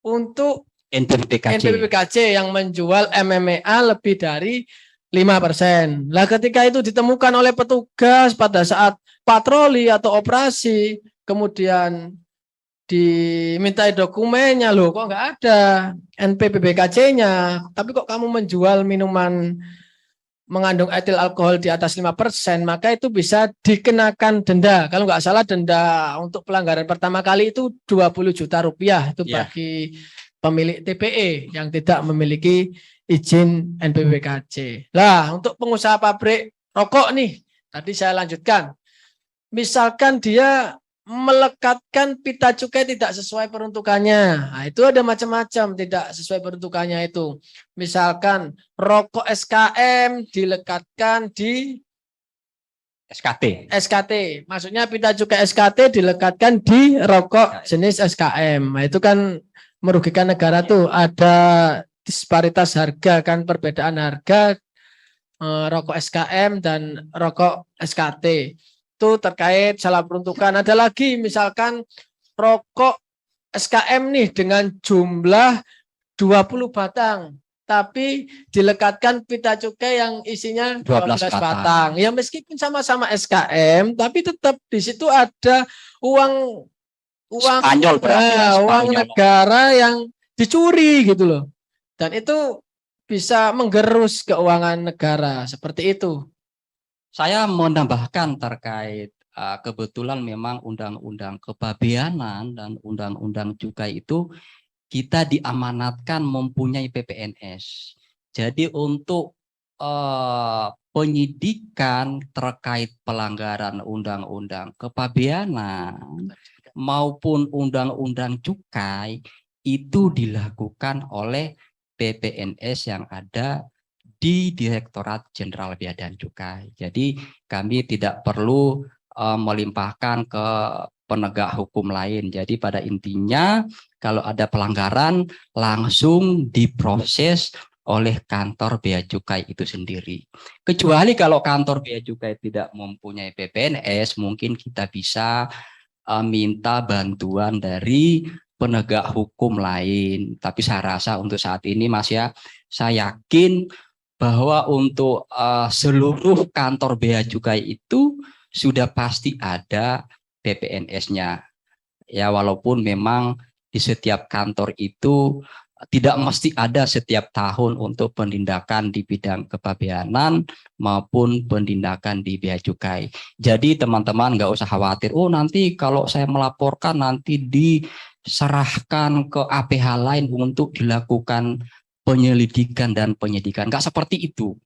untuk NPPBKC yang menjual MMA lebih dari 5%. Lah ketika itu ditemukan oleh petugas pada saat patroli atau operasi, kemudian dimintai dokumennya, loh kok nggak ada NPPBKC-nya, tapi kok kamu menjual minuman mengandung etil alkohol di atas 5%, maka itu bisa dikenakan denda. Kalau nggak salah denda untuk pelanggaran pertama kali itu 20 juta rupiah itu bagi pemilik TPE yang tidak memiliki izin NPPBKC. Lah, untuk pengusaha pabrik rokok nih, tadi saya lanjutkan. Misalkan dia melekatkan pita cukai tidak sesuai peruntukannya. Nah, itu ada macam-macam tidak sesuai peruntukannya itu. Misalkan rokok SKM dilekatkan di SKT. Maksudnya pita cukai SKT dilekatkan di rokok jenis SKM. Nah, itu kan merugikan negara tuh. Ada disparitas harga kan, perbedaan harga rokok SKM dan rokok SKT. Itu terkait salah peruntukan. Ada lagi misalkan rokok SKM nih dengan jumlah 20 batang, tapi dilekatkan pita cukai yang isinya 12 batang. Ya meskipun sama-sama SKM, tapi tetap di situ ada uang Spanyol uang negara yang dicuri gitu loh. Dan itu bisa menggerus keuangan negara seperti itu. Saya menambahkan terkait kebetulan memang undang-undang kepabeanan dan undang-undang cukai itu kita diamanatkan mempunyai PPNS. Jadi untuk penyidikan terkait pelanggaran undang-undang kepabeanan maupun undang-undang cukai itu dilakukan oleh PPNS yang ada di Direktorat Jenderal Bea dan Cukai. Jadi kami tidak perlu melimpahkan ke penegak hukum lain. Jadi pada intinya kalau ada pelanggaran langsung diproses oleh kantor bea cukai itu sendiri. Kecuali kalau kantor bea cukai tidak mempunyai PPNS, mungkin kita bisa minta bantuan dari penegak hukum lain. Tapi saya rasa untuk saat ini Mas ya, saya yakin bahwa untuk seluruh kantor bea cukai itu sudah pasti ada PPNS-nya. Ya walaupun memang di setiap kantor itu tidak mesti ada setiap tahun untuk penindakan di bidang kepabeanan maupun penindakan di bea cukai. Jadi teman-teman nggak usah khawatir, oh nanti kalau saya melaporkan nanti diserahkan ke APH lain untuk dilakukan penyelidikan dan penyidikan. Nggak seperti itu.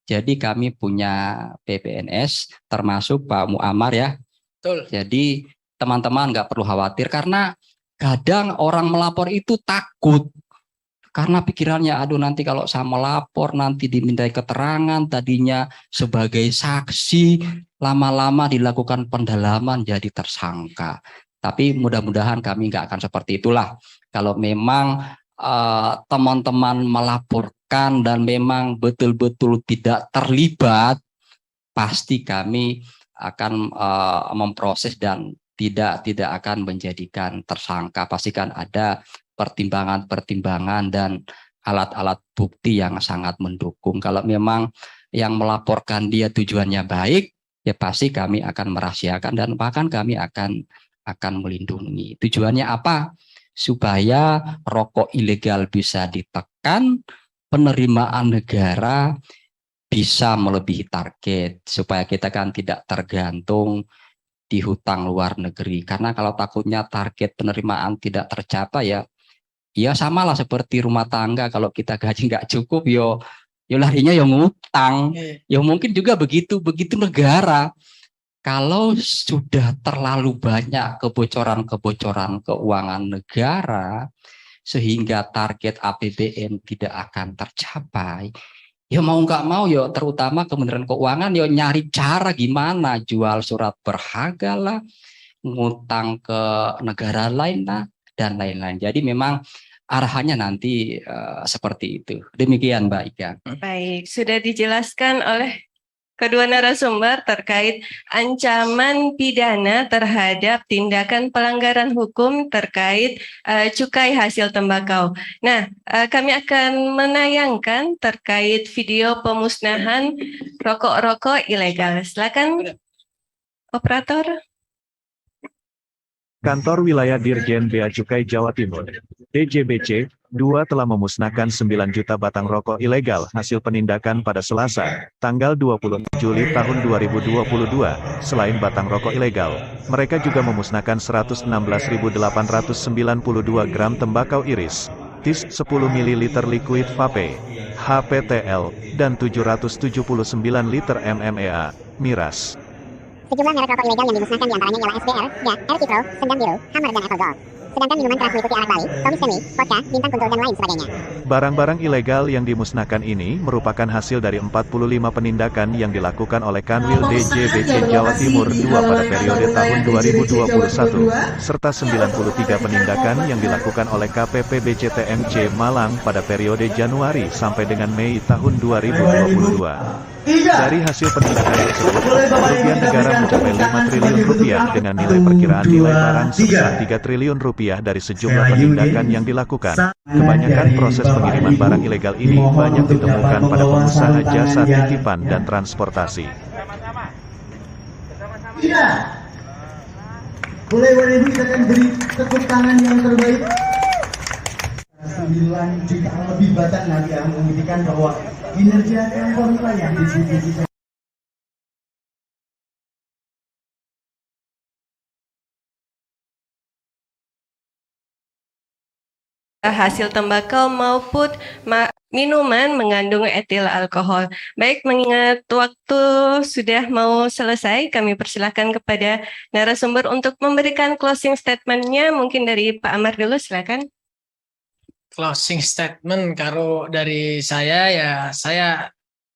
Jadi kami punya PPNS termasuk Pak Muammar ya. Betul. Jadi teman-teman nggak perlu khawatir karena kadang orang melapor itu takut. Karena pikirannya, aduh nanti kalau saya melapor, nanti dimintai keterangan, tadinya sebagai saksi, lama-lama dilakukan pendalaman jadi tersangka. Tapi mudah-mudahan kami nggak akan seperti itulah. Kalau memang teman-teman melaporkan dan memang betul-betul tidak terlibat, pasti kami akan memproses dan tidak akan menjadikan tersangka. Pastikan ada pertimbangan-pertimbangan dan alat-alat bukti yang sangat mendukung. Kalau memang yang melaporkan dia tujuannya baik, ya pasti kami akan merahasiakan dan bahkan kami akan melindungi. Tujuannya apa? Supaya rokok ilegal bisa ditekan, penerimaan negara bisa melebihi target, supaya kita kan tidak tergantung di hutang luar negeri. Karena kalau takutnya target penerimaan tidak tercapai ya samalah seperti rumah tangga, kalau kita gaji nggak cukup yo larinya yo ngutang. Ya mungkin juga begitu negara. Kalau sudah terlalu banyak kebocoran keuangan negara sehingga target APBN tidak akan tercapai, ya mau nggak mau ya terutama Kementerian Keuangan ya nyari cara gimana jual surat berharga lah, ngutang ke negara lain lah, dan lain-lain. Jadi memang arahannya nanti seperti itu. Demikian Mbak Ika. Baik, sudah dijelaskan oleh kedua narasumber terkait ancaman pidana terhadap tindakan pelanggaran hukum terkait cukai hasil tembakau. Nah, kami akan menayangkan terkait video pemusnahan rokok-rokok ilegal. Silakan, operator. Kantor Wilayah Dirjen Bea Cukai Jawa Timur, DJBC, 2 telah memusnahkan 9 juta batang rokok ilegal hasil penindakan pada Selasa, tanggal 20 Juli tahun 2022. Selain batang rokok ilegal, mereka juga memusnahkan 116.892 gram tembakau iris, tis 10 ml liquid vape, HPTL, dan 779 liter MMEA, miras. Sejumlah merek rokok ilegal yang dimusnahkan diantaranya ialah SBR, GAK, RC Pro, Sendam Biru, Hammer dan Apple Gold. Sedangkan minuman keras meliputi arak Bali, Tommy Stanley, vodka, bintang kuntul dan lain sebagainya. Barang-barang ilegal yang dimusnahkan ini merupakan hasil dari 45 penindakan yang dilakukan oleh Kanwil DJBC Jawa Timur 2 pada periode tahun 2021, serta 93 penindakan yang dilakukan oleh KPPBC TMC Malang pada periode Januari sampai dengan Mei tahun 2022. Dari hasil penindakan tersebut, kerugian negara mencapai 5 triliun rupiah dengan nilai perkiraan nilai barang sebesar 3 triliun rupiah dari sejumlah penindakan yang dilakukan. Kebanyakan proses pengiriman barang ilegal ini banyak ditemukan pada pengusaha jasa titipan dan transportasi. Tidak. Boleh Bapak Ibu kita akan beri tepuk tangan yang terbaik. 9 juta lebih batang nanti akan membuktikan bahwa kinerja kantor wilayah di sini. Hasil tembakau maupun minuman mengandung etil alkohol. Baik, mengingat waktu sudah mau selesai, kami persilakan kepada narasumber untuk memberikan closing statement-nya. Mungkin dari Pak Amar dulu, silakan. Closing statement kalau dari saya saya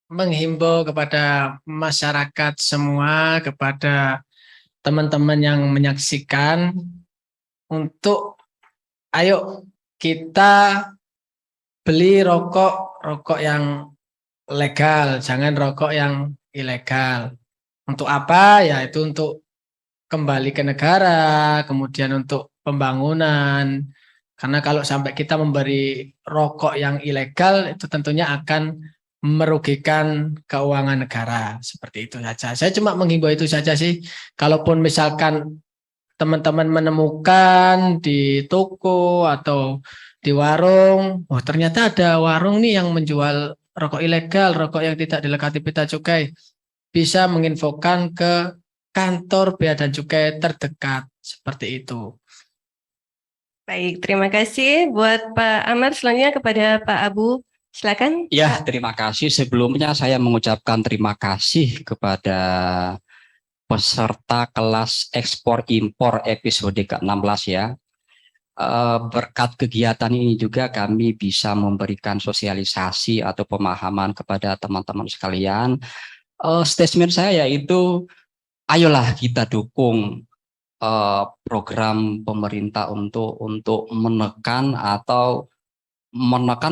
menghimbau kepada masyarakat semua, kepada teman-teman yang menyaksikan untuk ayo kita beli rokok yang legal, jangan rokok yang ilegal. Untuk apa? Ya itu untuk kembali ke negara, kemudian untuk pembangunan. Karena kalau sampai kita memberi rokok yang ilegal itu tentunya akan merugikan keuangan negara. Seperti itu saja. Saya cuma menghimbau itu saja sih. Kalaupun misalkan teman-teman menemukan di toko atau di warung, oh ternyata ada warung nih yang menjual rokok ilegal, rokok yang tidak dilekati pita cukai, bisa menginfokan ke kantor Bea dan Cukai terdekat, seperti itu. Baik, terima kasih buat Pak Amar. Selanjutnya kepada Pak Abu. Silakan. Ya, Pak. terima kasih. Sebelumnya saya mengucapkan terima kasih kepada peserta kelas ekspor impor episode ke-16 ya. Berkat kegiatan ini juga kami bisa memberikan sosialisasi atau pemahaman kepada teman-teman sekalian. Statement saya yaitu ayolah kita dukung program pemerintah untuk menekan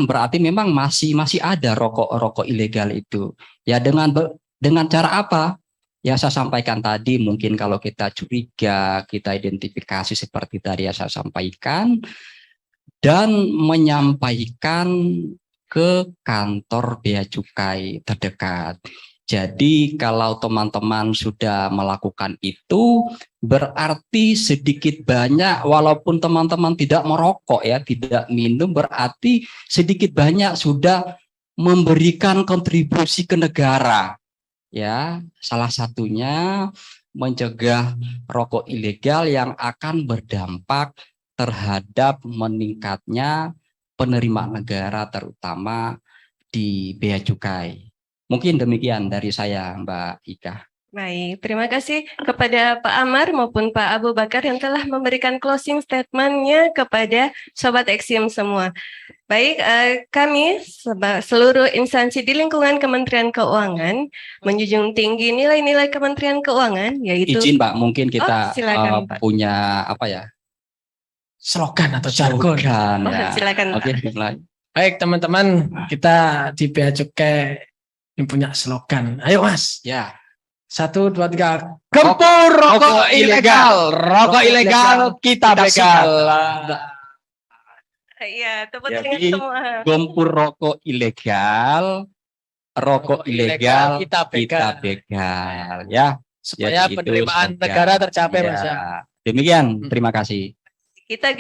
berarti memang masih ada rokok ilegal itu. Ya dengan cara apa? Ya saya sampaikan tadi, mungkin kalau kita curiga, kita identifikasi seperti tadi yang saya sampaikan dan menyampaikan ke kantor Bea Cukai terdekat. Jadi kalau teman-teman sudah melakukan itu, berarti sedikit banyak, walaupun teman-teman tidak merokok ya, tidak minum, berarti sedikit banyak sudah memberikan kontribusi ke negara. Ya, salah satunya mencegah rokok ilegal yang akan berdampak terhadap meningkatnya penerimaan negara, terutama di Bea Cukai. Mungkin demikian dari saya, Mbak Ika. Baik, terima kasih kepada Pak Amar maupun Pak Abu Bakar yang telah memberikan closing statement-nya kepada Sobat Eksim semua. Baik, kami seluruh instansi di lingkungan Kementerian Keuangan menjunjung tinggi nilai-nilai Kementerian Keuangan, yaitu... Izin Pak, mungkin kita silakan, Pak. punya apa ya? Slogan atau jargon. Ya. Silakan, Oke, Pak. mulai. Baik teman-teman, kita di Bea Cukai ini punya slogan. Ayo Mas. Ya. 1, 2, 3. Gempur rokok ilegal. Rokok ilegal kita begal. Iya, tepuk Jadi, tangan semua. gempur rokok ilegal kita begal. Ya. Supaya Jadi itu penerimaan slogan. negara tercapai Ya. Mas ya. Demikian, terima kasih. Kita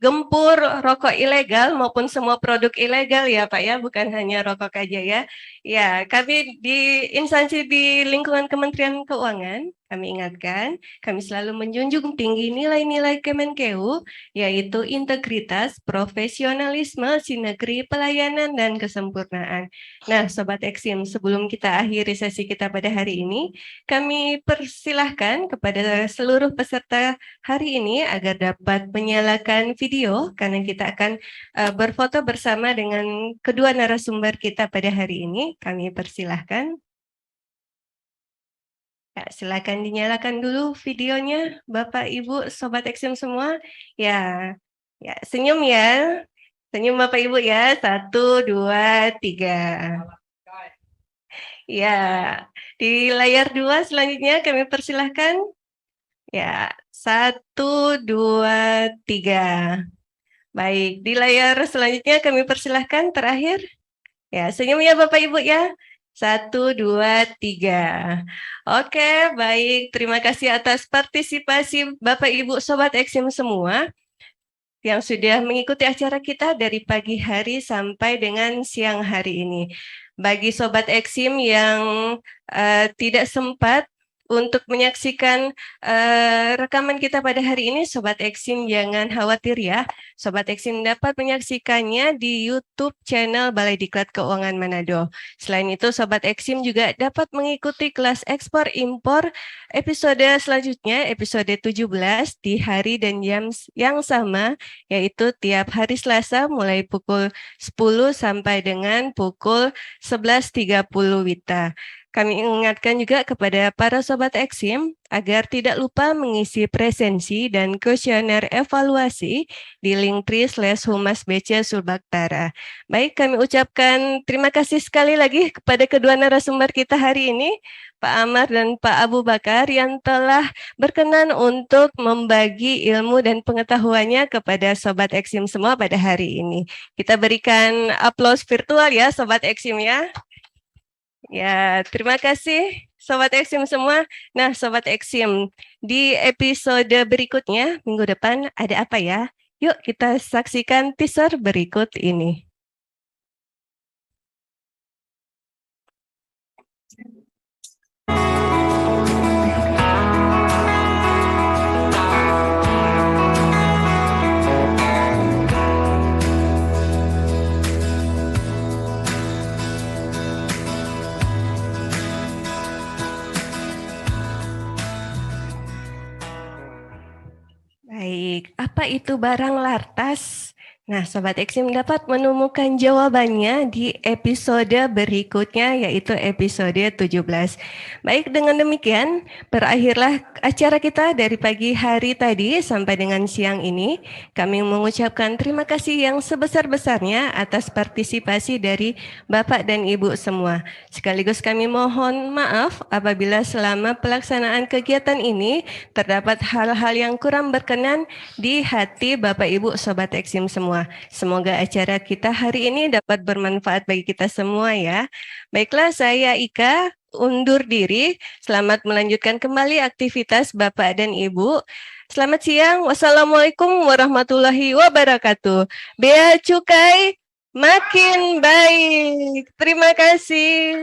gempur rokok ilegal maupun semua produk ilegal ya Pak ya, bukan hanya rokok aja ya. Ya, kami di instansi di lingkungan Kementerian Keuangan, kami ingatkan, kami selalu menjunjung tinggi nilai-nilai Kemenkeu, yaitu integritas, profesionalisme, sinergi, pelayanan, dan kesempurnaan. Nah, Sobat Eksim, sebelum kita akhiri sesi kita pada hari ini, kami persilahkan kepada seluruh peserta hari ini agar dapat menyalakan video, karena kita akan berfoto bersama dengan kedua narasumber kita pada hari ini. Kami persilahkan. Ya, silakan dinyalakan dulu videonya, Bapak, Ibu, Sobat Eksim semua. Ya, ya, senyum ya. Senyum Bapak Ibu ya. 1, 2, 3. Ya, di layar 2 selanjutnya kami persilahkan. Ya, 1, 2, 3. Baik, di layar selanjutnya kami persilahkan terakhir. Ya, senyum ya Bapak Ibu ya. 1, 2, 3. Oke, baik. Terima kasih atas partisipasi Bapak Ibu Sobat Eksim semua yang sudah mengikuti acara kita dari pagi hari sampai dengan siang hari ini. Bagi Sobat Eksim yang tidak sempat untuk menyaksikan rekaman kita pada hari ini, Sobat Eksim jangan khawatir ya. Sobat Eksim dapat menyaksikannya di YouTube channel Balai Diklat Keuangan Manado. Selain itu, Sobat Eksim juga dapat mengikuti kelas ekspor impor episode selanjutnya, episode 17 di hari dan jam yang sama, yaitu tiap hari Selasa mulai pukul 10 sampai dengan pukul 11.30 WITA. Kami ingatkan juga kepada para Sobat Eksim agar tidak lupa mengisi presensi dan kuesioner evaluasi di Linktree/Humas BC Sulbaktara. Baik, kami ucapkan terima kasih sekali lagi kepada kedua narasumber kita hari ini, Pak Amar dan Pak Abu Bakar, yang telah berkenan untuk membagi ilmu dan pengetahuannya kepada Sobat Eksim semua pada hari ini. Kita berikan aplaus virtual ya Sobat Eksim ya. Ya, terima kasih Sobat Eksim semua. Nah, Sobat Eksim, di episode berikutnya minggu depan ada apa ya? Yuk kita saksikan teaser berikut ini. Baik, apa itu barang lartas? Nah, Sobat Eksim dapat menemukan jawabannya di episode berikutnya, yaitu episode 17. Baik, dengan demikian, berakhirlah acara kita dari pagi hari tadi sampai dengan siang ini. Kami mengucapkan terima kasih yang sebesar-besarnya atas partisipasi dari Bapak dan Ibu semua. Sekaligus kami mohon maaf apabila selama pelaksanaan kegiatan ini terdapat hal-hal yang kurang berkenan di hati Bapak Ibu Sobat Eksim semua. Semoga acara kita hari ini dapat bermanfaat bagi kita semua ya. Baiklah, saya Ika undur diri. Selamat melanjutkan kembali aktivitas Bapak dan Ibu. Selamat siang. Wassalamualaikum warahmatullahi wabarakatuh. Bea Cukai makin baik. Terima kasih.